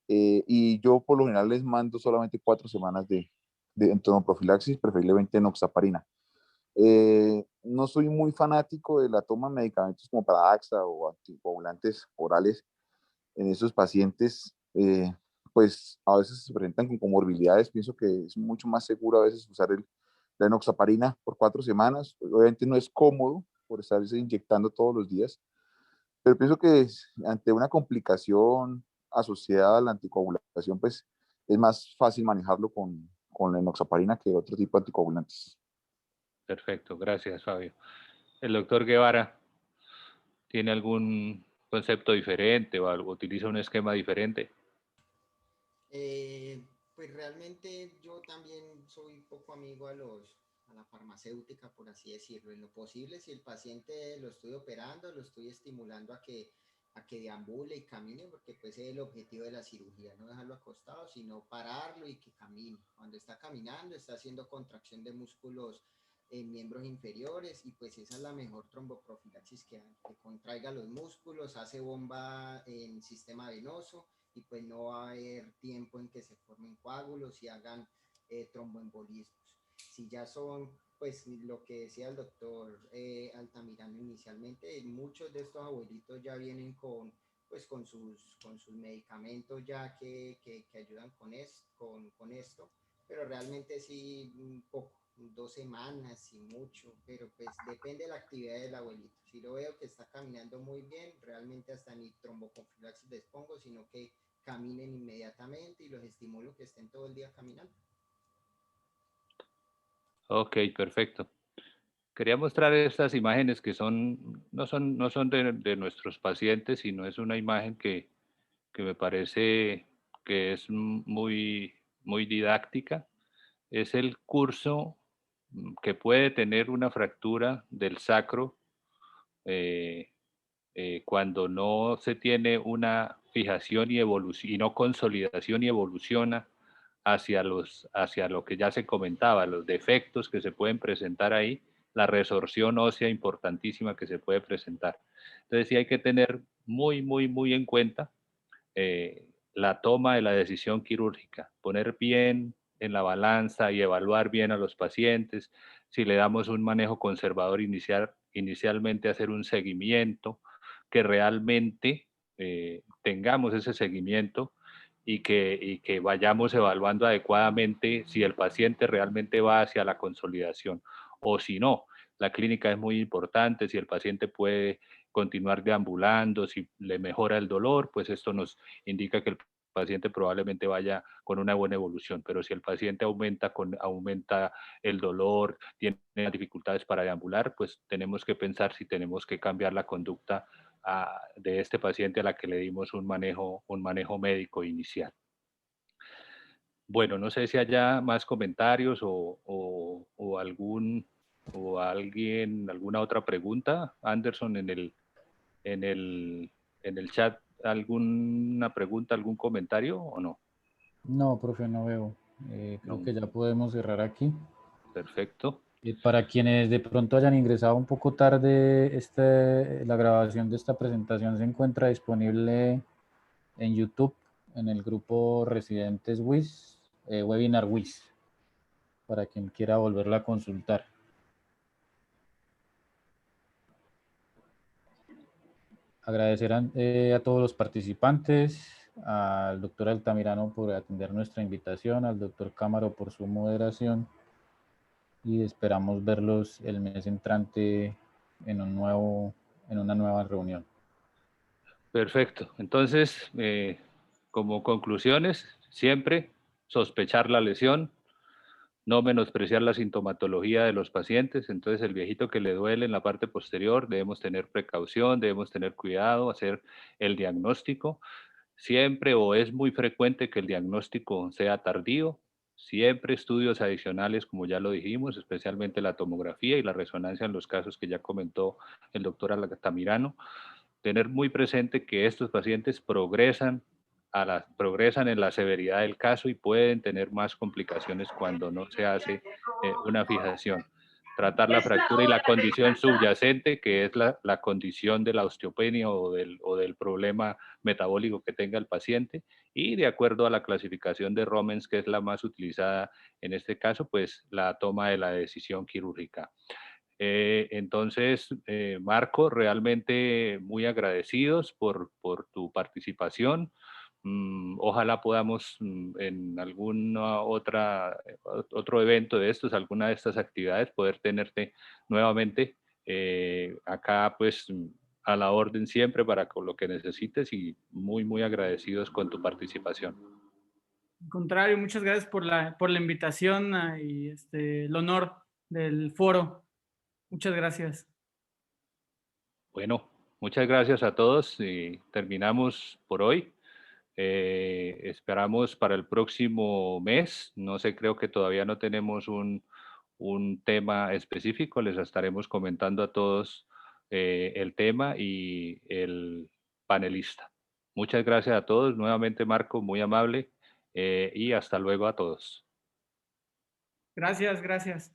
y yo por lo general les mando solamente 4 semanas de entomoprofilaxis, preferiblemente enoxaparina. No soy muy fanático de la toma de medicamentos como para AXA o anticoagulantes orales en esos pacientes, pues a veces se presentan con comorbilidades. Pienso que es mucho más seguro a veces usar la enoxaparina por 4 semanas. Obviamente no es cómodo por estarse inyectando todos los días, pero pienso que ante una complicación asociada a la anticoagulación, pues es más fácil manejarlo con la enoxaparina que otro tipo de anticoagulantes. Perfecto, gracias, Fabio. El doctor Guevara, ¿tiene algún concepto diferente o algo, utiliza un esquema diferente? Pues realmente yo también soy poco amigo a la farmacéutica, por así decirlo. En lo posible, si el paciente lo estoy operando, lo estoy estimulando a que deambule y camine, porque pues es el objetivo de la cirugía, no dejarlo acostado, sino pararlo y que camine. Cuando está caminando, está haciendo contracción de músculos en miembros inferiores, y pues esa es la mejor tromboprofilaxis que hay, que contraiga los músculos, hace bomba en sistema venoso, y pues no va a haber tiempo en que se formen coágulos y hagan tromboembolismos. Si ya son, pues lo que decía el doctor Altamirano inicialmente, muchos de estos abuelitos ya vienen con sus medicamentos ya que ayudan con esto, pero realmente sí, un poco, 2 semanas y mucho, pero pues depende de la actividad del abuelito. Si lo veo que está caminando muy bien, realmente hasta ni tromboconfilaxis les pongo, sino que caminen inmediatamente y los estimulo que estén todo el día caminando. Ok, perfecto. Quería mostrar estas imágenes que no son de nuestros pacientes, sino es una imagen que me parece que es muy didáctica. Es el curso que puede tener una fractura del sacro cuando no se tiene una fijación y evolución, y no consolidación y evoluciona hacia lo que ya se comentaba, los defectos que se pueden presentar ahí, la resorción ósea importantísima que se puede presentar. Entonces sí hay que tener muy en cuenta la toma de la decisión quirúrgica, poner bien en la balanza y evaluar bien a los pacientes. Si le damos un manejo conservador inicialmente hacer un seguimiento, que realmente tengamos ese seguimiento y que vayamos evaluando adecuadamente si el paciente realmente va hacia la consolidación o si no. La clínica es muy importante, si el paciente puede continuar deambulando, si le mejora el dolor, pues esto nos indica que el paciente probablemente vaya con una buena evolución, pero si el paciente aumenta el dolor, tiene dificultades para deambular, pues tenemos que pensar si tenemos que cambiar la conducta de este paciente a la que le dimos un manejo médico inicial. Bueno, no sé si haya más comentarios o alguna otra pregunta. Anderson, en el chat, ¿alguna pregunta, algún comentario o no? No, profe, no veo. Creo que ya podemos cerrar aquí. Perfecto. Para quienes de pronto hayan ingresado un poco tarde, la grabación de esta presentación se encuentra disponible en YouTube, en el grupo Residentes WIS, Webinar WIS, para quien quiera volverla a consultar. Agradecer a todos los participantes, al doctor Altamirano por atender nuestra invitación, al doctor Cámaro por su moderación, y esperamos verlos el mes entrante en una nueva reunión. Perfecto. Entonces, como conclusiones, siempre sospechar la lesión, no menospreciar la sintomatología de los pacientes. Entonces, el viejito que le duele en la parte posterior, debemos tener precaución, debemos tener cuidado, hacer el diagnóstico. Siempre o es muy frecuente que el diagnóstico sea tardío. Siempre estudios adicionales, como ya lo dijimos, especialmente la tomografía y la resonancia en los casos que ya comentó el doctor Altamirano. Tener muy presente que estos pacientes progresan progresan en la severidad del caso y pueden tener más complicaciones cuando no se hace una fijación. Tratar la fractura y la condición subyacente, que es la condición de la osteopenia o del problema metabólico que tenga el paciente, y de acuerdo a la clasificación de Romens, que es la más utilizada en este caso, pues la toma de la decisión quirúrgica. Entonces, Marco, realmente muy agradecidos por tu participación. Ojalá podamos en alguna otro evento de estos, alguna de estas actividades, poder tenerte nuevamente acá, pues a la orden siempre para con lo que necesites, y muy agradecidos con tu participación. Al contrario, muchas gracias por la invitación y el honor del foro. Muchas gracias. Bueno, muchas gracias a todos y terminamos por hoy. Esperamos para el próximo mes. No sé, creo que todavía no tenemos un tema específico. Les estaremos comentando a todos el tema y el panelista. Muchas gracias a todos. Nuevamente, Marco, muy amable, y hasta luego a todos. Gracias, gracias.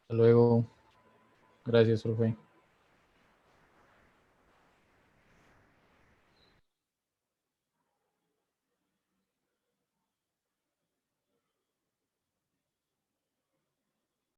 Hasta luego. Gracias, profe.